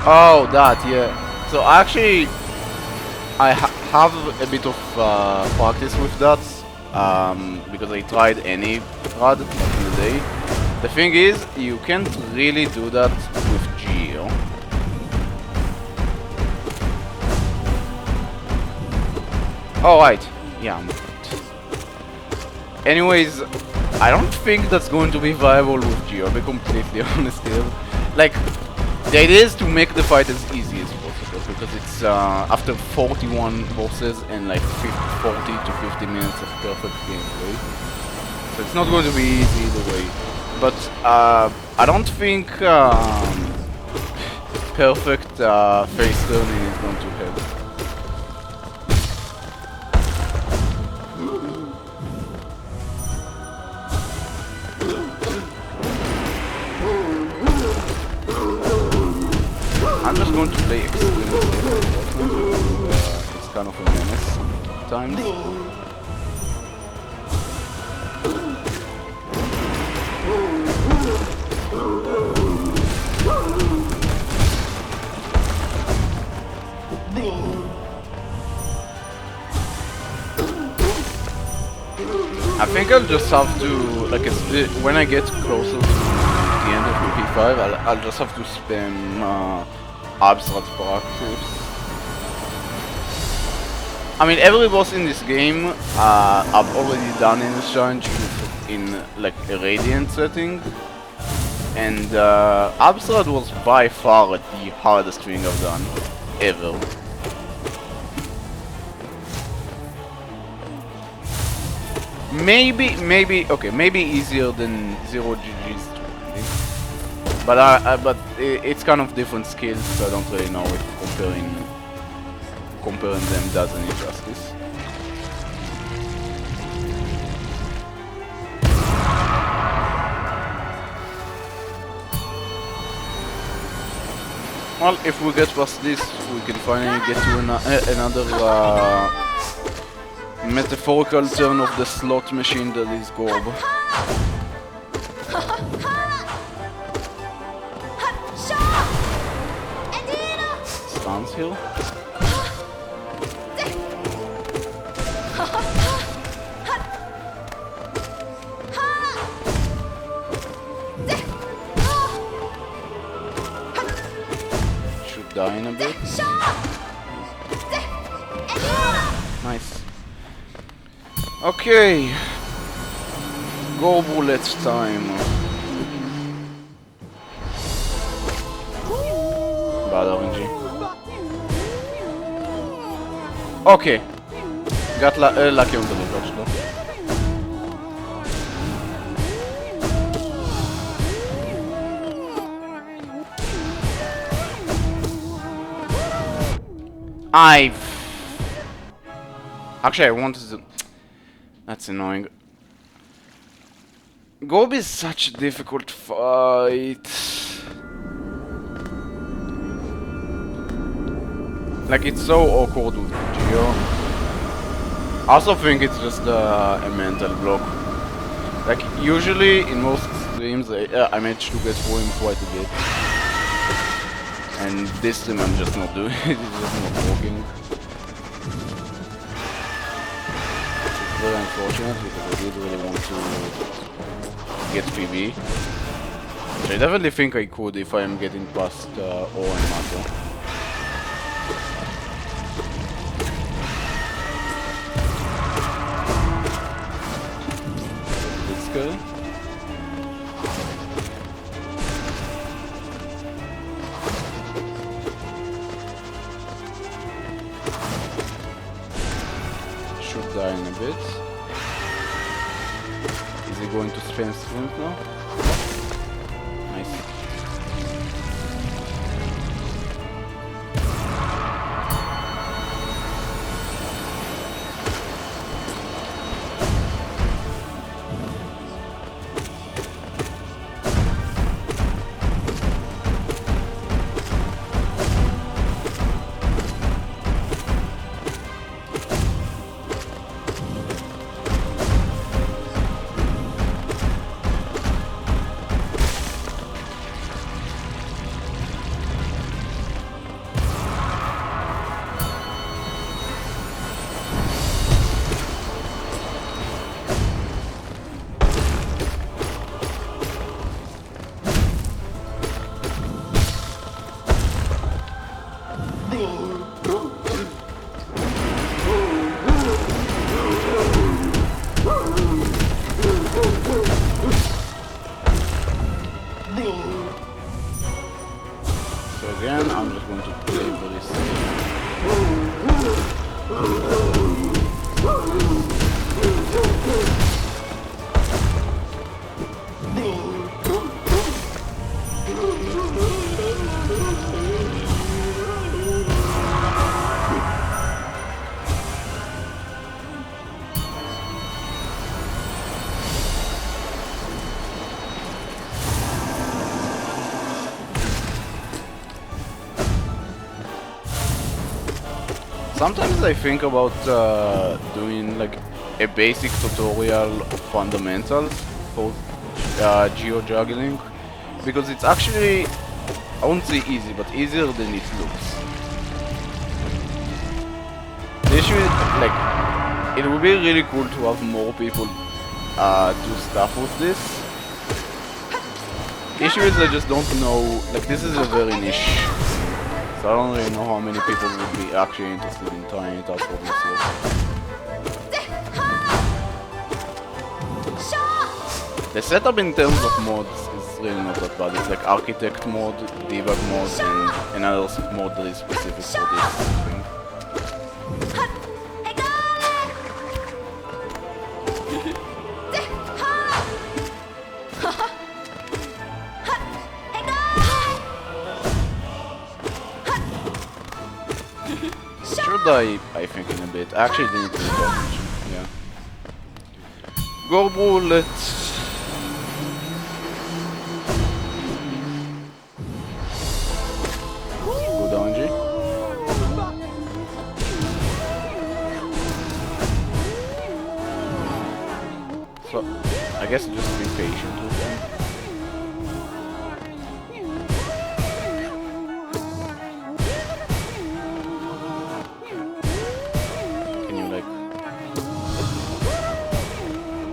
Oh, that, yeah. So actually, I have a bit of practice with that. Because I tried any rod back in the day. The thing is, you can't really do that with Geo. Oh, right. Yeah. Anyways, I don't think that's going to be viable with Geo, to be completely honest here. Like, the idea is to make the fight as easy as possible, because it's after 41 bosses and like 40 to 50 minutes of perfect gameplay. So it's not going to be easy either way. But I don't think perfect face turning is going to help. I'm just going to play extremely safe. It's kind of a menace at times. I think I'll just have to, like, when I get closer to the end of P5, I'll just have to spam abstract practice. I mean, every boss in this game I've already done in this challenge in like a radiant setting, and Abstrad was by far the hardest thing I've done ever. Maybe easier than Zero GG's, but it's kind of different skills, so I don't really know if comparing them does any justice. Well, if we get past this, we can finally get to another metaphorical turn of the slot machine that is Gorb. Stance here. Should die in a bit. Nice. Okay. Go bullet time. Bad RNG. Okay. Got lucky on the dodge though. Actually, I wanted to... That's annoying. Gob is such a difficult fight. Like, it's so awkward with Geo. I also think it's just a mental block. Like, usually in most streams I manage to get through him quite a bit. And this time I'm just not doing it, it's just not working. It's very unfortunate because I did really want to get PB. Which I definitely think I could if I am getting past O and Mato. Let's go. Die in a bit. Is he going to spend strength now? Nice. Again, I'm just going to play very safe. Sometimes I think about doing like a basic tutorial of fundamentals for geo juggling, because it's actually, I won't say easy, but easier than it looks. The issue is, like, it would be really cool to have more people do stuff with this. The issue is I just don't know, like, this is a very niche So I don't really know how many people would be actually interested in trying it out for themselves. The setup in terms of mods is really not that bad. It's like architect mode, debug mode, and another mode that is specific for this thing. I think in a bit. I actually didn't do that much. Yeah. Go bullets! Good RNG. So, I guess just be patient with them.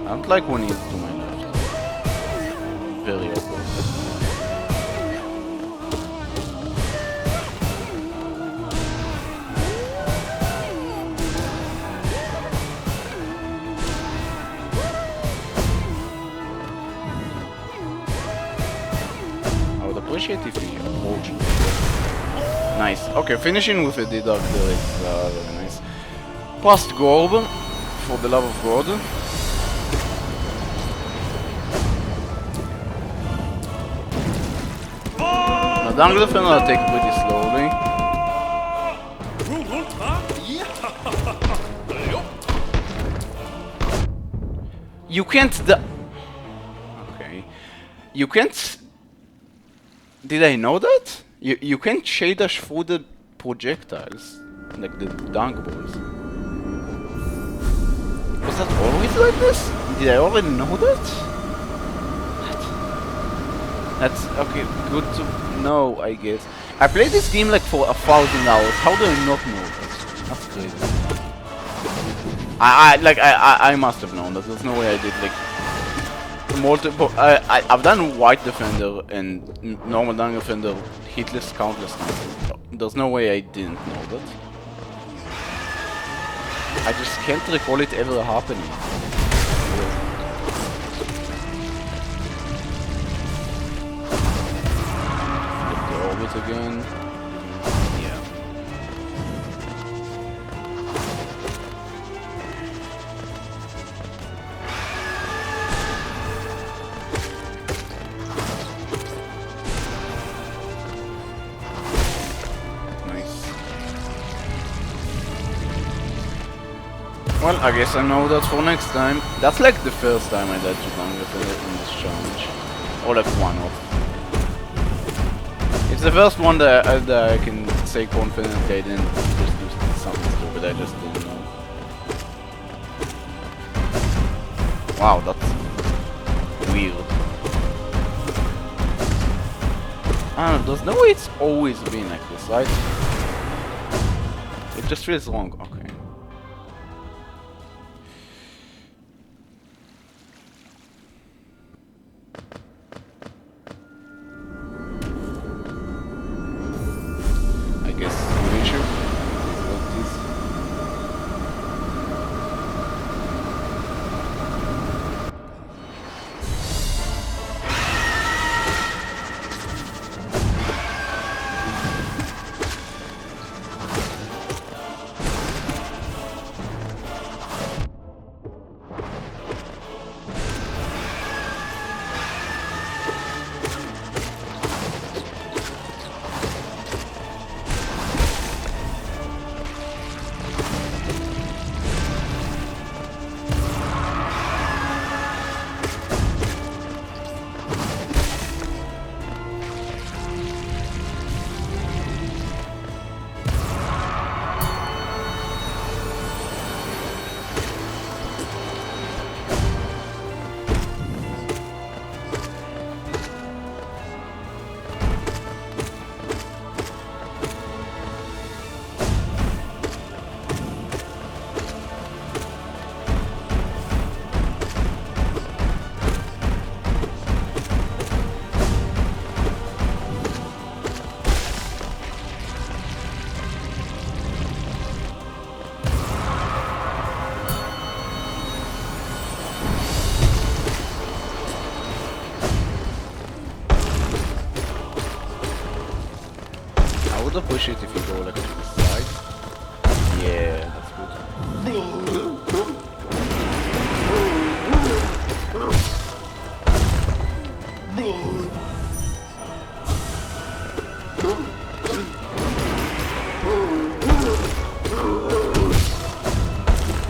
I don't like when he's to my left. Very awkward. I would appreciate if he approached me. Nice. Okay, finishing with a deduct there is very nice. Past Gorb, for the love of God. Down the final I'll take it pretty slowly. You can't okay. You can't... Did I know that? You can't shade dash through the projectiles. Like the dunk balls. Was that always like this? Did I already know that? That's okay, good to know, I guess. I played this game like for 1,000 hours. How do I not know this? That's crazy. I must have known that. There's no way I did like multiple. I've done White Defender and normal Dung Defender hitless countless times. There's no way I didn't know that. I just can't recall it ever happening. Again. Yeah. Nice. Well, I guess I know that for next time. That's like the first time I died to Dung Defender in this challenge. Or like one of. It's the first one that I can say confidently I didn't just do something stupid, I just didn't know. Wow, that's weird. I don't know, there's no way it's always been like this, right? It just feels wrong, okay. would appreciate if you go like to the side. Yeah, that's good.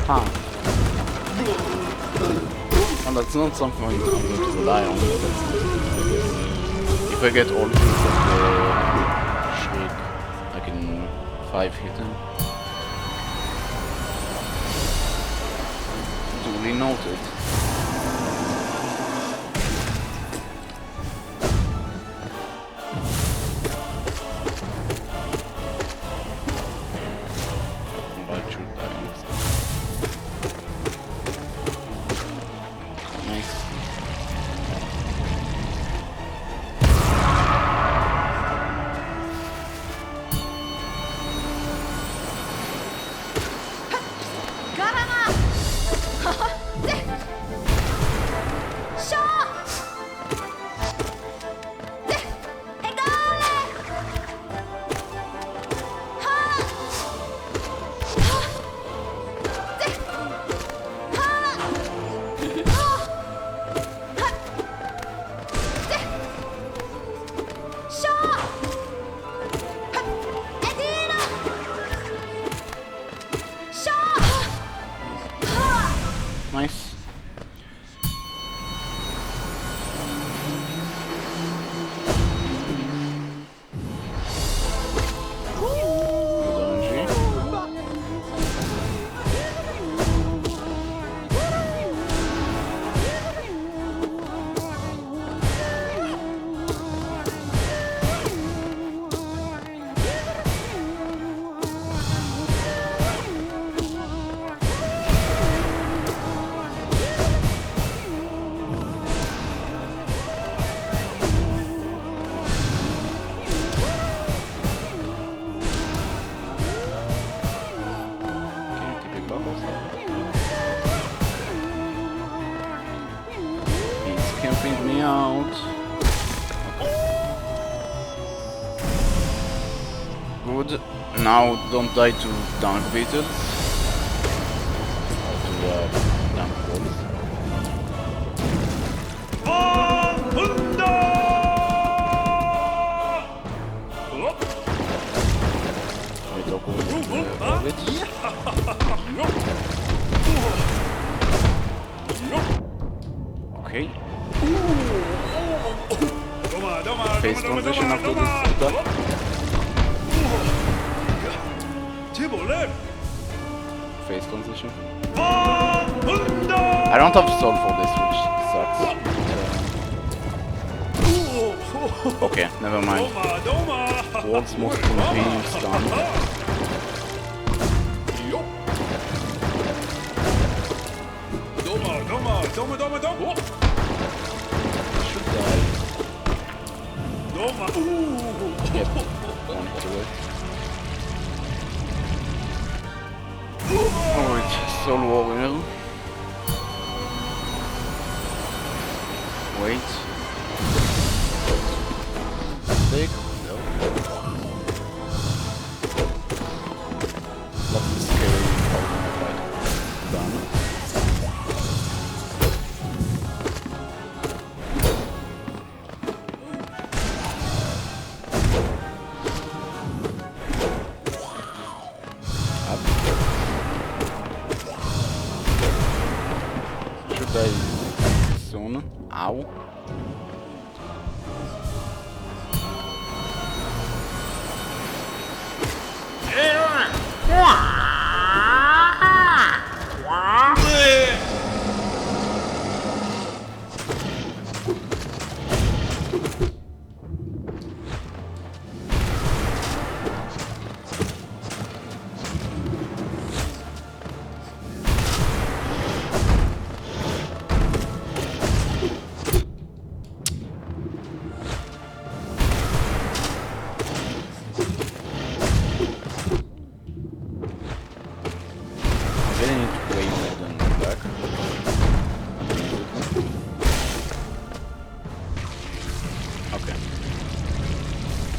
Huh. And that's not something I'm going to rely on. If I get all kills of the Shriek, I can 5 hit him. Duly noted. Nice. Camping me out. Good. Now don't die to dunk beetles. Or to dunk walls. Wait, I'll go with it. Okay. Face transition after this attack. Face transition. I don't have soul for this, which sucks. Okay, never mind. World's most convenient stun. Should die. Yep, don't do it. Alright, Soul Warrior. Wait. Stick? No. That's the scary part of the fight. Done. Soon. Ow.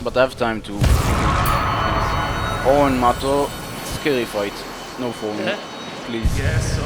But I have time to Oh, and Mato, scary fight. No phone, please. Yes.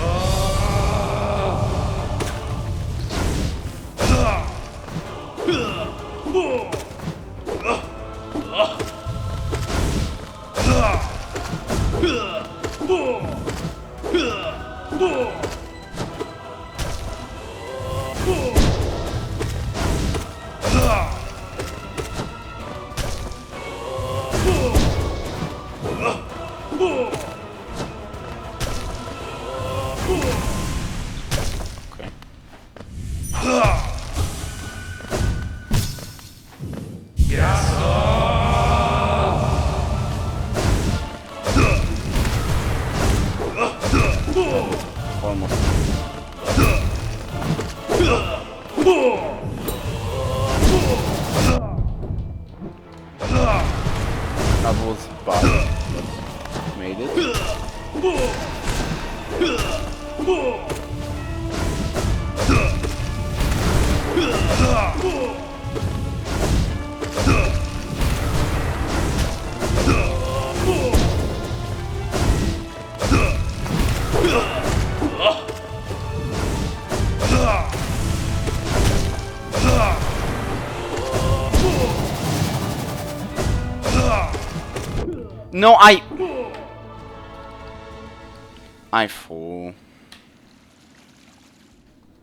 Okay. Almost. That was bad, but made it. No, I fall.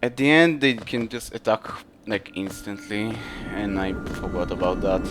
At the end, they can just attack like instantly, and I forgot about that.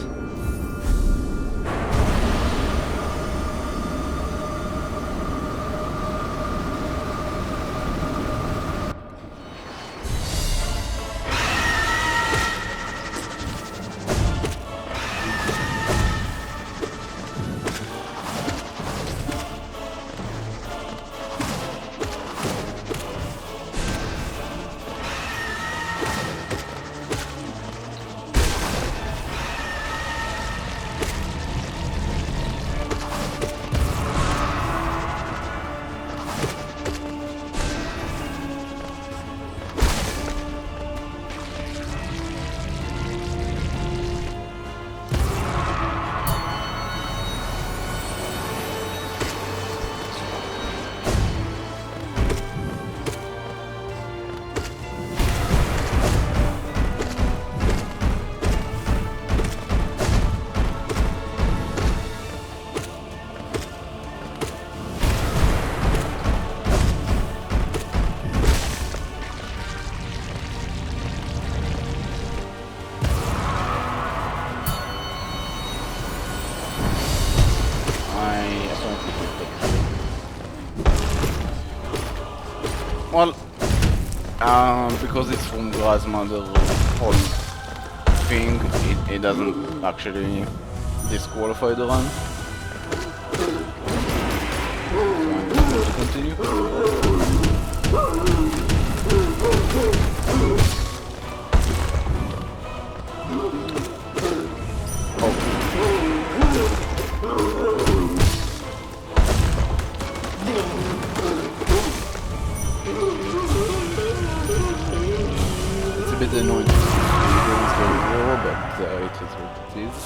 Well, because it's from Grasmother whole thing, it doesn't actually disqualify the run. So I'm going to continue. It's a bit annoying. It's very low, but it is what it is.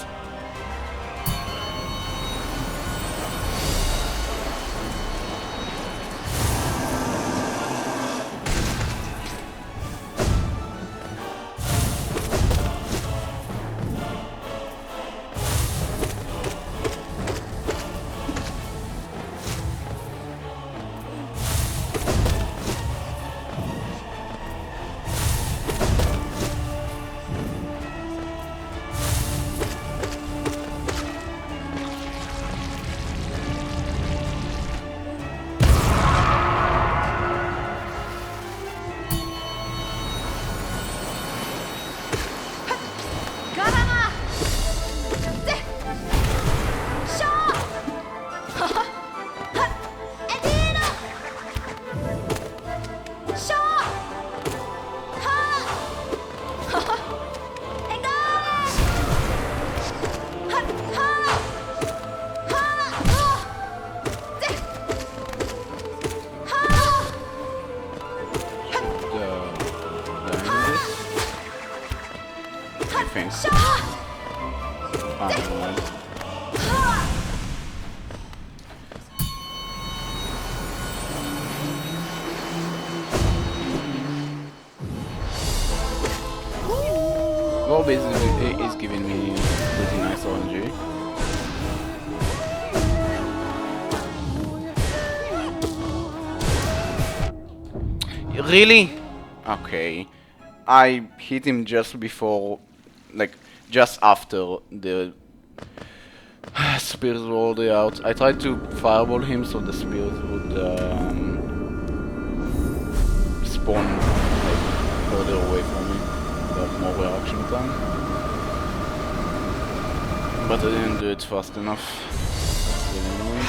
Well, basically, is giving me pretty nice RNG. Really? Okay. I hit him just before, like, just after the spears were already out. I tried to fireball him so the spears would spawn like further away from me, but more reaction time. But I didn't do it fast enough. That's really annoying.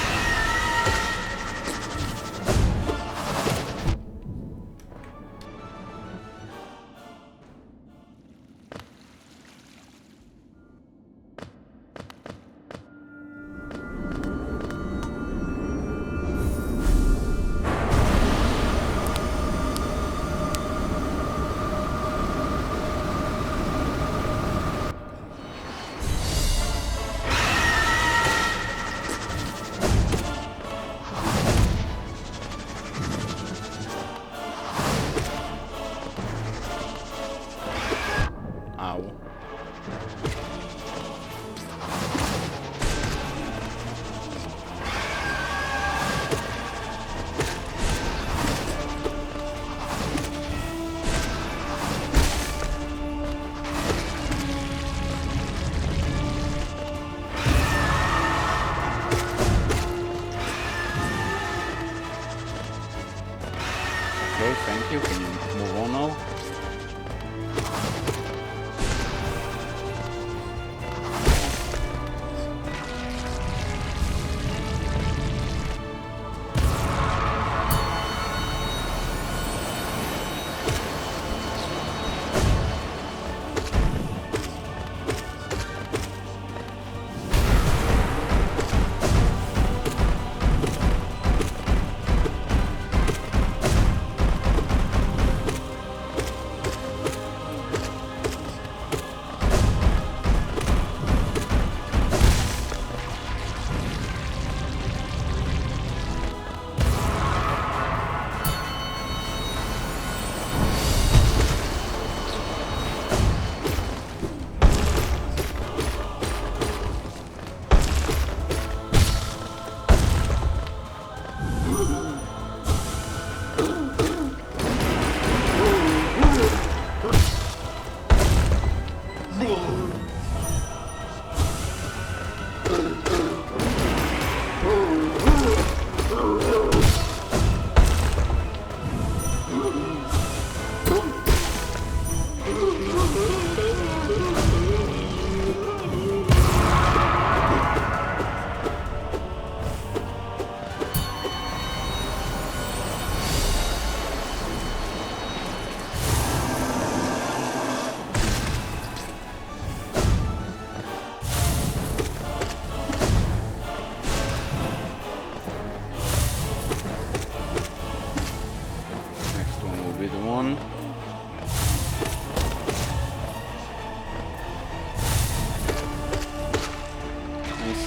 Ow. Okay, thank you. Can you move on now? Be the one. Nice.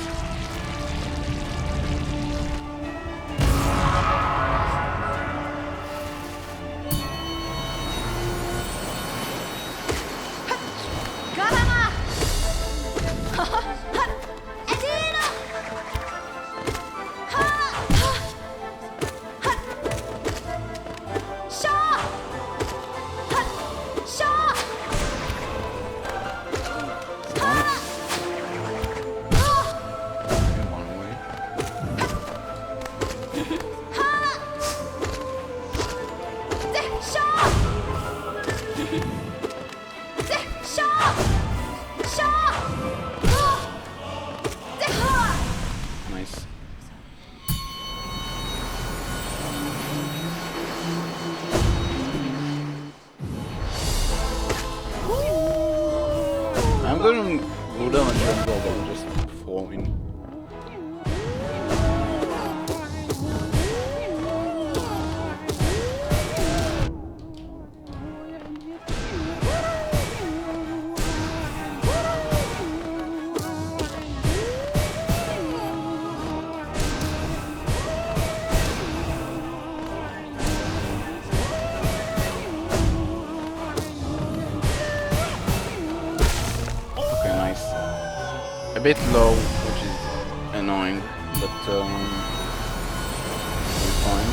Nice. I'm going to go down and jump over just throwing. bit low, which is annoying, but we're fine.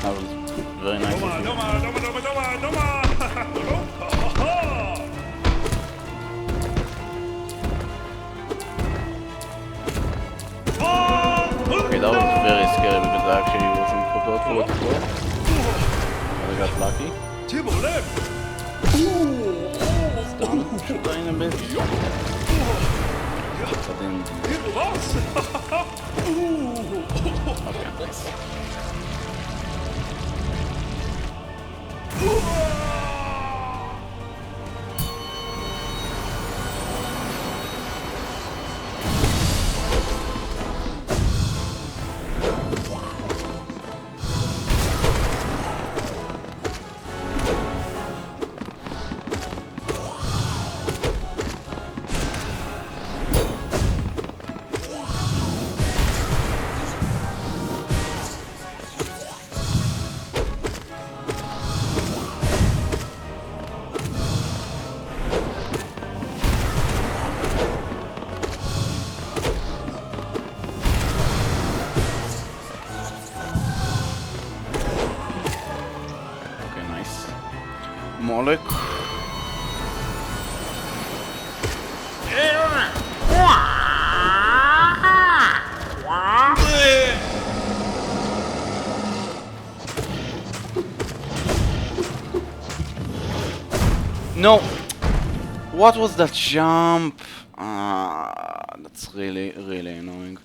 That was very nice of you. Okay, that was very scary because I actually wasn't prepared for it at all. But I got lucky. Stun, should die in a bit. But then... Okay, nice. Molek. No! What was that jump? That's really, really annoying.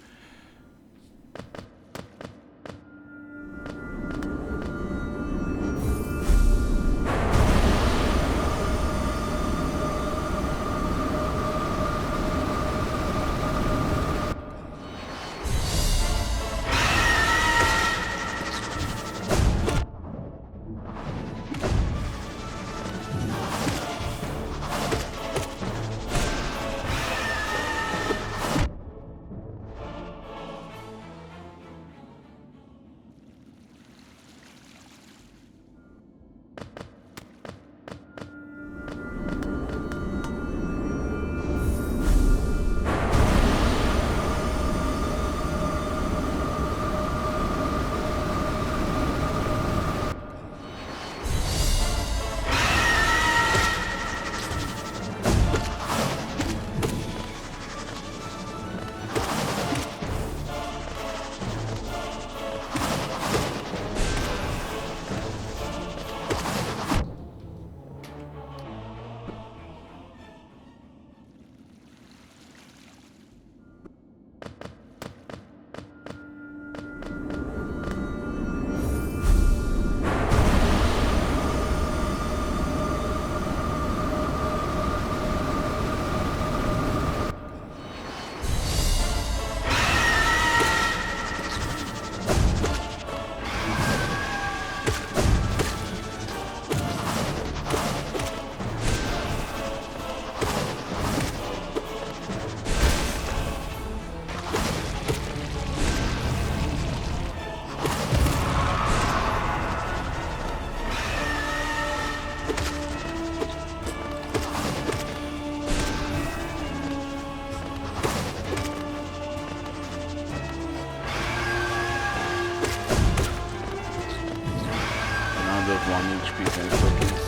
One HP and focus.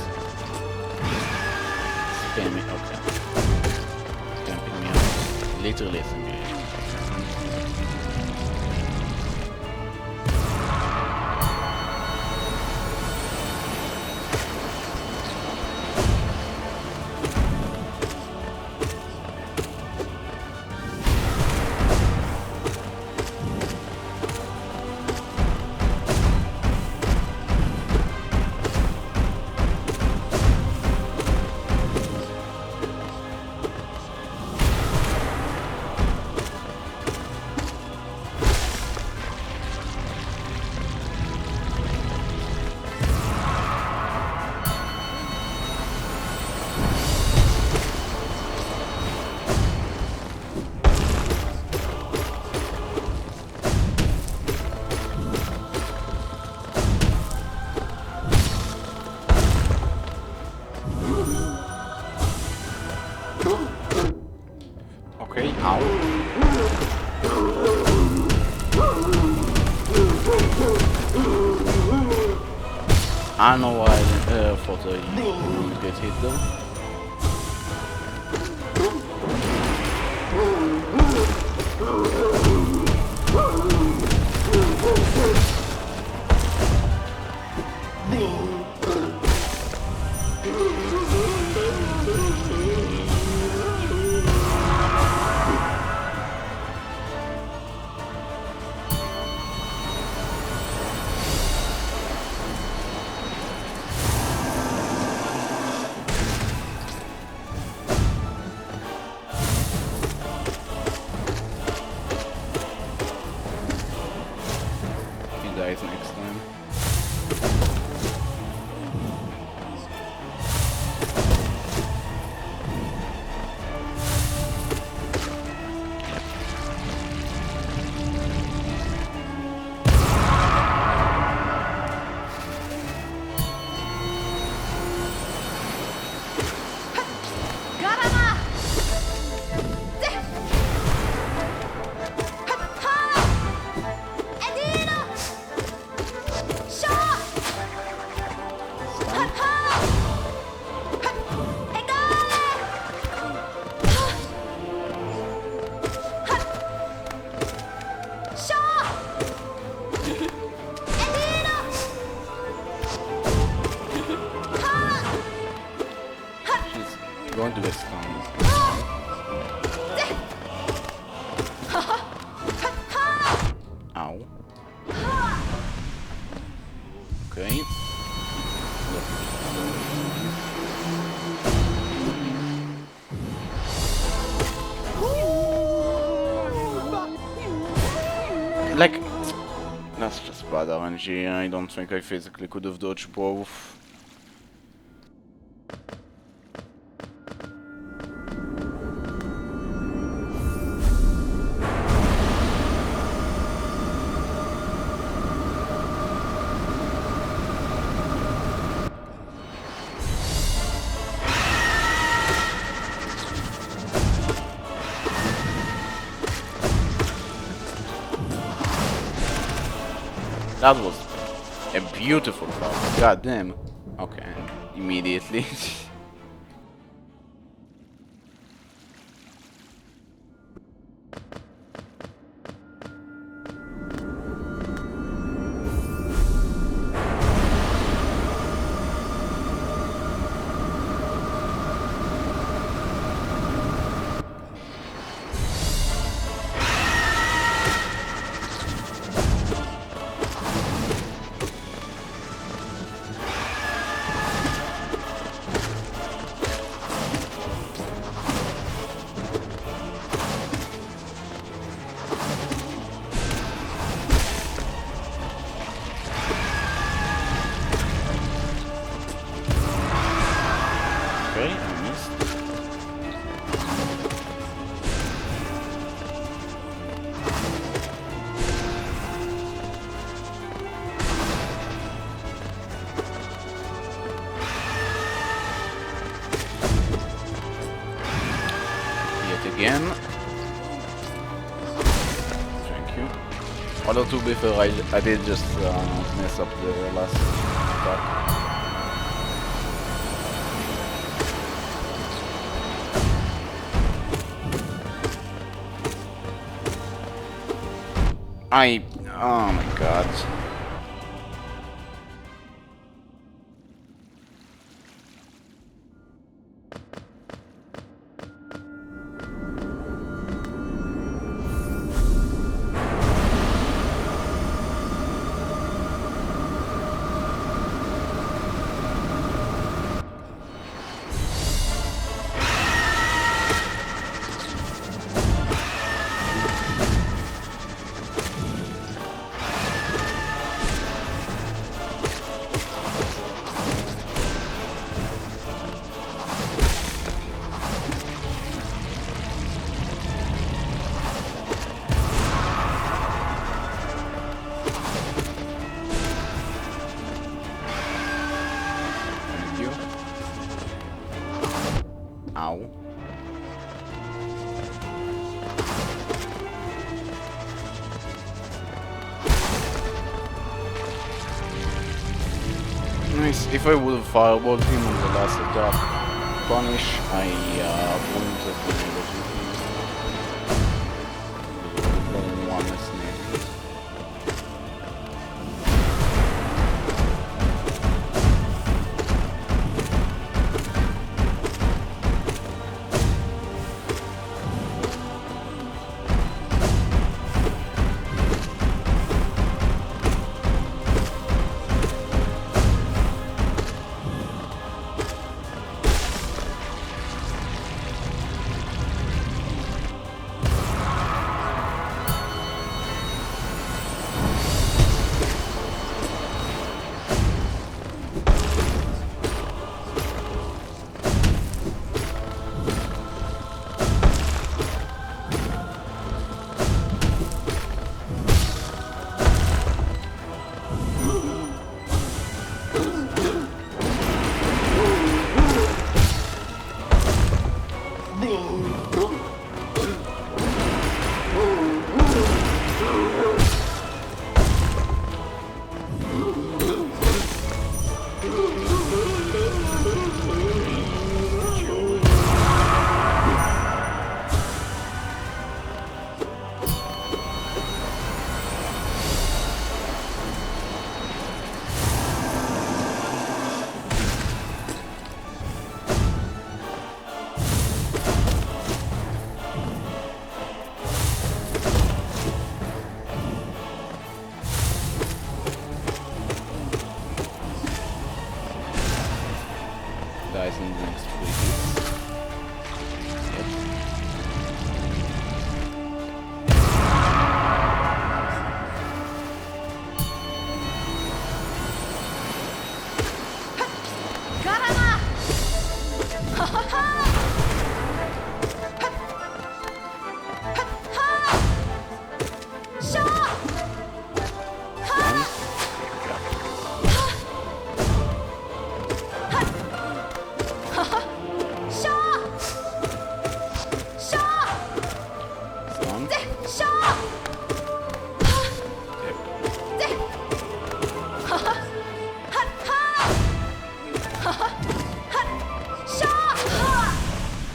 Spamming, okay. Camping me out. Literally engaged. Okay, ow. I don't know why I thought I would get hit though. He dies next time. Going to get stunned. Ow. Okay. Like, that's just bad RNG. I don't think I physically could have dodged both. That was a beautiful cloud. God damn. Okay, immediately. Okay, I missed. Yet again. Thank you. Although to be fair, I did just mess up the last attack. Oh my god. If I would have fireballed him on the last attack punish, I wouldn't have been able to. One less name. Guys in the next 3 hits. Yep.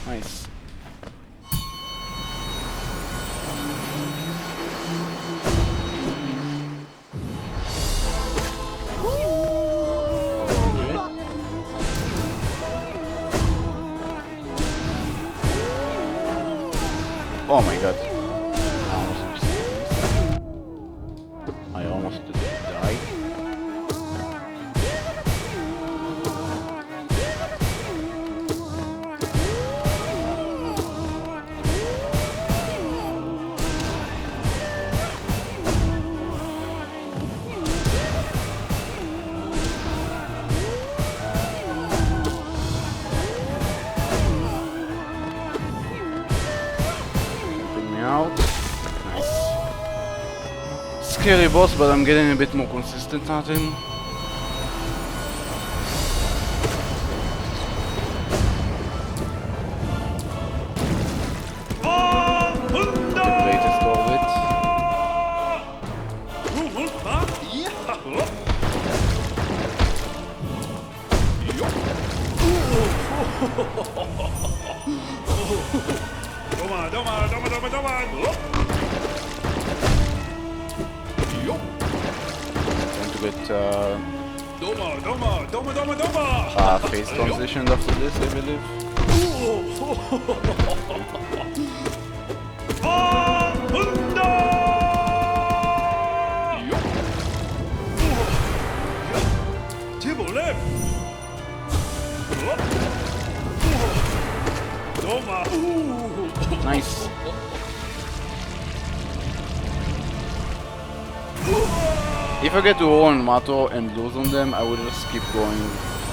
Nice. Oh my god. I almost died. Out. Nice. Scary boss, but I'm getting a bit more consistent at him. The greatest of it. Going to get face transitioned after this, I believe. Nice. If I get to roll on Mato and lose on them, I will just keep going,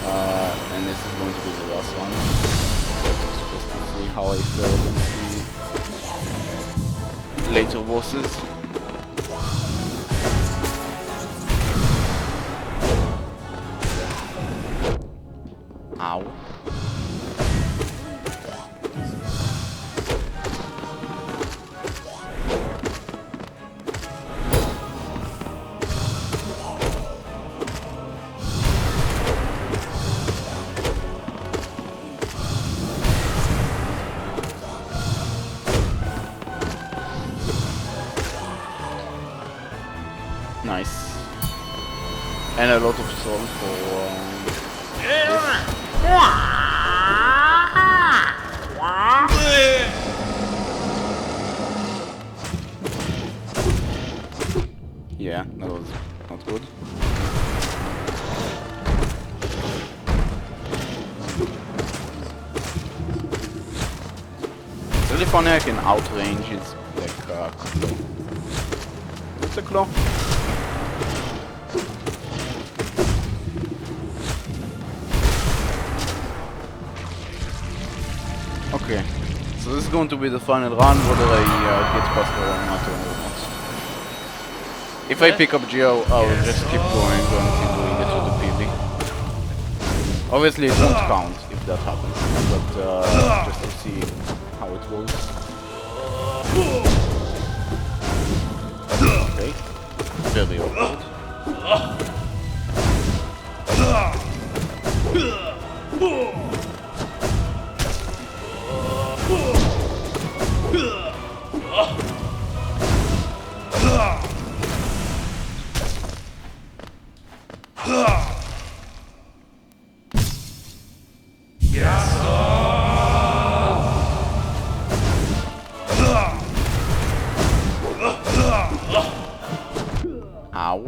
and this is going to be the last one. Just to see how I feel against the later bosses. Ow. Nice. And a lot of soul for yeah, that was not good. It's really funny I can outrange his like claw. What's a claw? Okay, so this is going to be the final run, whether I get past the one or not. If I pick up Geo, I'll just keep going until we get to the PV. Obviously it won't count if that happens, but just to see how it goes. Okay, very awkward. Ow.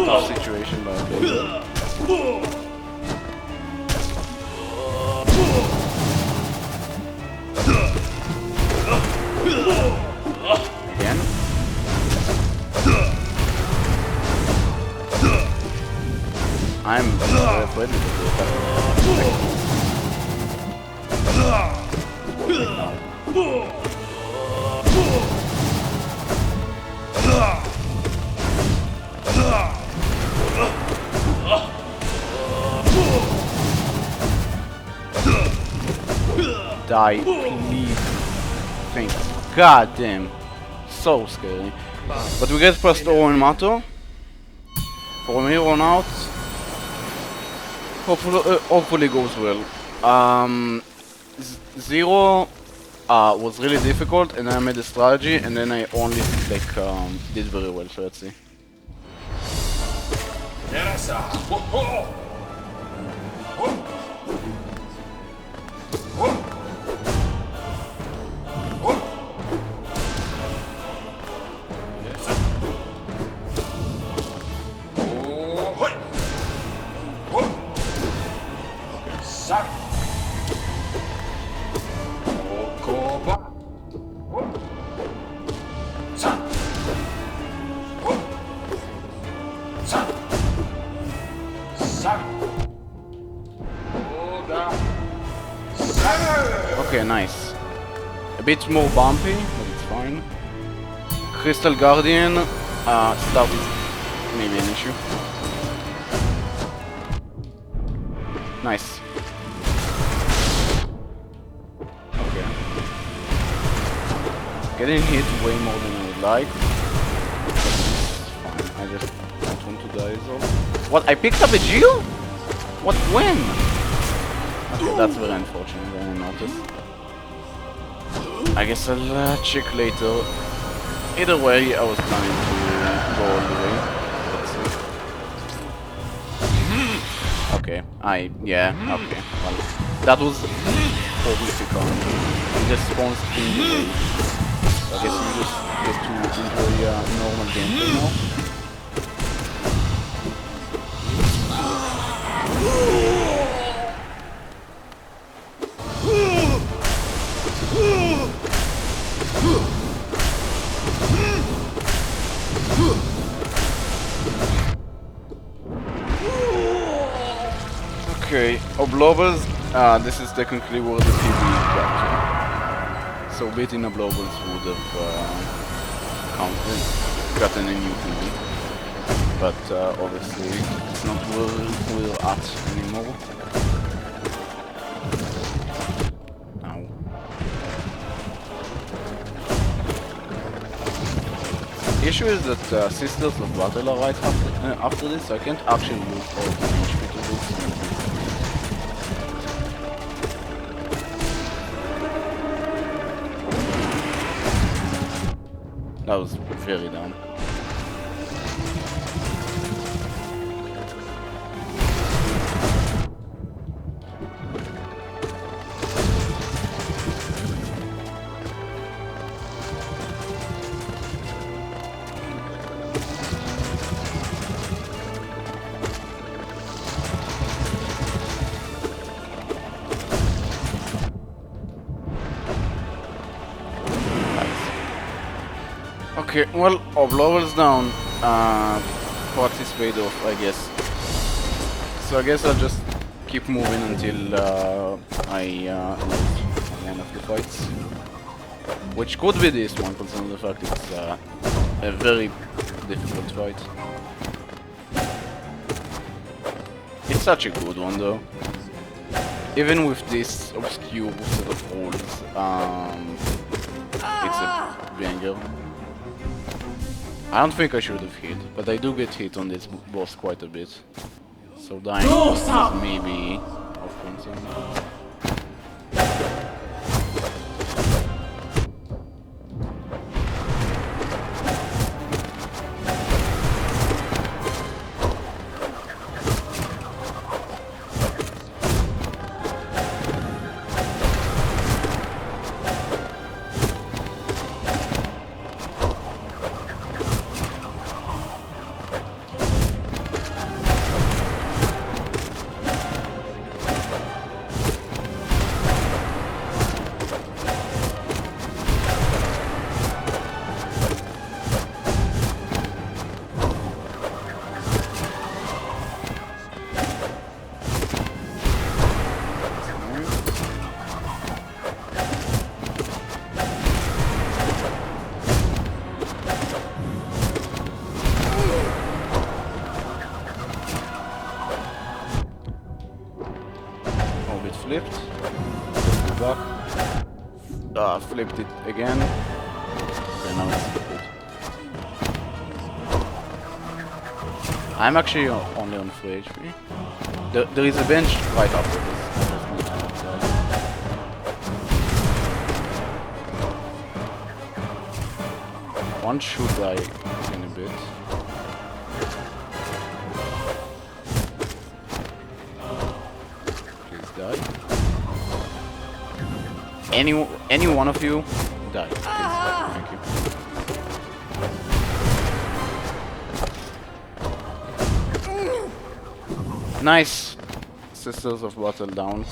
Tough situation, but again. I'm very afraid of Die, please. Thank you. God damn. So scary. But we get past Oro and Mato. From here on out, hopefully goes well. Zero was really difficult, and I made a strategy, and then I only like did very well. So let's see. Okay, nice. A bit more bumpy, but it's fine. Crystal Guardian started maybe an issue. Nice. Okay. Getting hit way more than I would like. It's fine. I just don't want to die so. What? I picked up a Geo? What? When? Okay, that's very unfortunate. I didn't notice. I guess I'll check later. Either way, I was planning to go all the way. Let's see. Okay, yeah, okay. Well, that was horrific. It just spawns in the way. So I guess you just get to enjoy normal gameplay now. Okay, Oblobers, this is technically where the PB got to. So beating Oblobers would have gotten a new PB. But obviously it's not where we're at anymore. issue is that Sisters of Battle are right after this, so I can't actually move all the HP to this. That was very dumb. Okay, well, Oblovel's down. Practice paid off, I guess. So I guess I'll just keep moving until I end of the fights. Which could be this one, considering the fact it's a very difficult fight. It's such a good one, though. Even with this obscure set of rules, it's a banger. I don't think I should have hit, but I do get hit on this boss quite a bit. So dying is maybe off concern. Flipped. Back. Flipped it again. Okay, now it's good. I'm actually only on 3 HP. There is a bench right after this. One should die in a bit. Any one of you die. Please die. Thank you. Nice. Sisters of Battle down.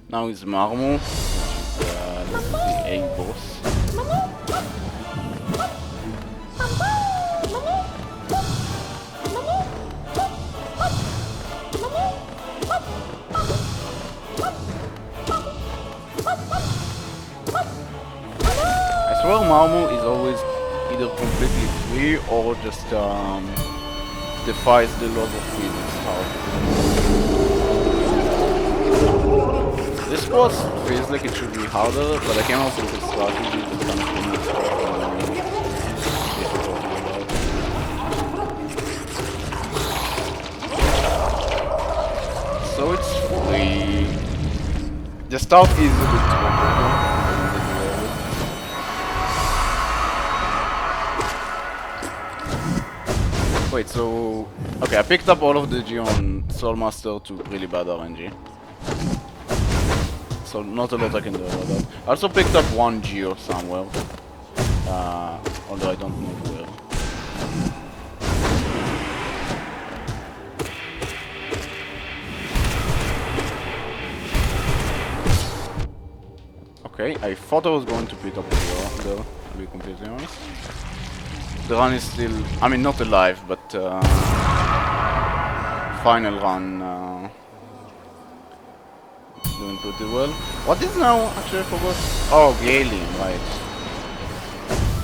Now it's Marmo. The A boss. I swear Marmo is always either completely free or just defies the laws of physics. This boss feels like it should be harder, but I came also with a strategy that's kind of so it's free. The start is a bit wait, so okay, I picked up all of the G on Soulmaster to really bad RNG. So not a lot I can do about that. I also picked up one Geo somewhere, although I don't know where. Okay, I thought I was going to pick up the Geo, though, to be completely honest. The run is still, I mean not alive, but final run doing pretty well. What is now? Actually, I forgot. Oh, Galen, right.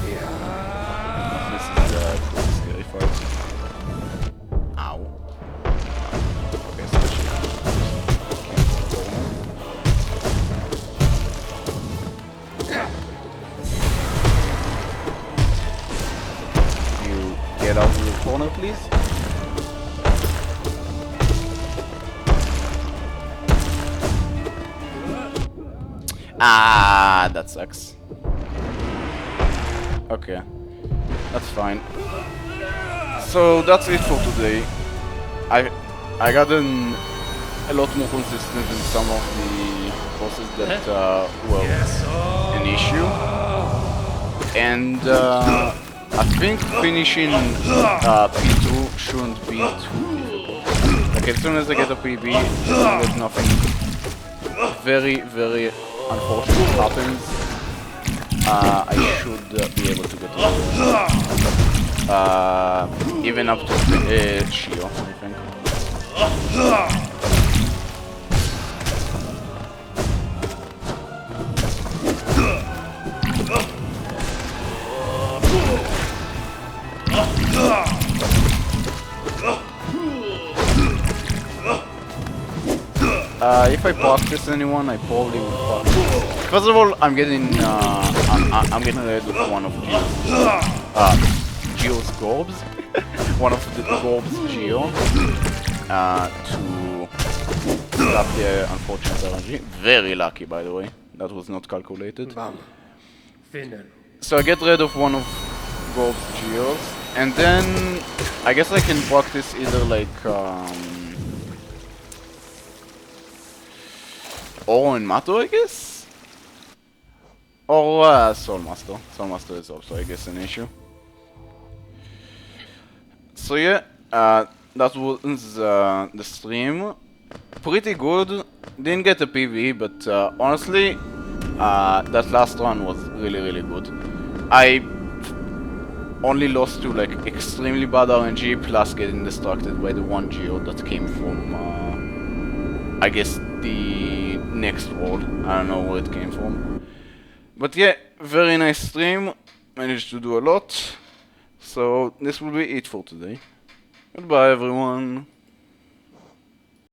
Yeah. This get out of the corner, please. Ah, that sucks. Okay, that's fine. So that's it for today. I got a lot more consistent in some of the bosses that were an issue, and I think finishing P2 shouldn't be too difficult. Like as soon as I get a PB, there's nothing very unfortunate happens. I should be able to get it. Even up to Shio, I think. If I practice anyone, I probably would practice. First of all, I'm getting rid of one of Geo's Gorbs. One of the Gorbs Geo. To stop the unfortunate RNG. Very lucky, by the way. That was not calculated. So I get rid of one of Gorb's Geos, and then I guess I can practice either like Oro and Mato, I guess? Or Soul Master. Soul Master is also, I guess, an issue. So yeah, that was the stream. Pretty good. Didn't get a PV, but honestly, that last one was really good. I only lost to like extremely bad RNG plus getting distracted by the one Geo that came from, I guess, the next world. I don't know where it came from. But yeah, very nice stream. Managed to do a lot. So this will be it for today. Goodbye everyone.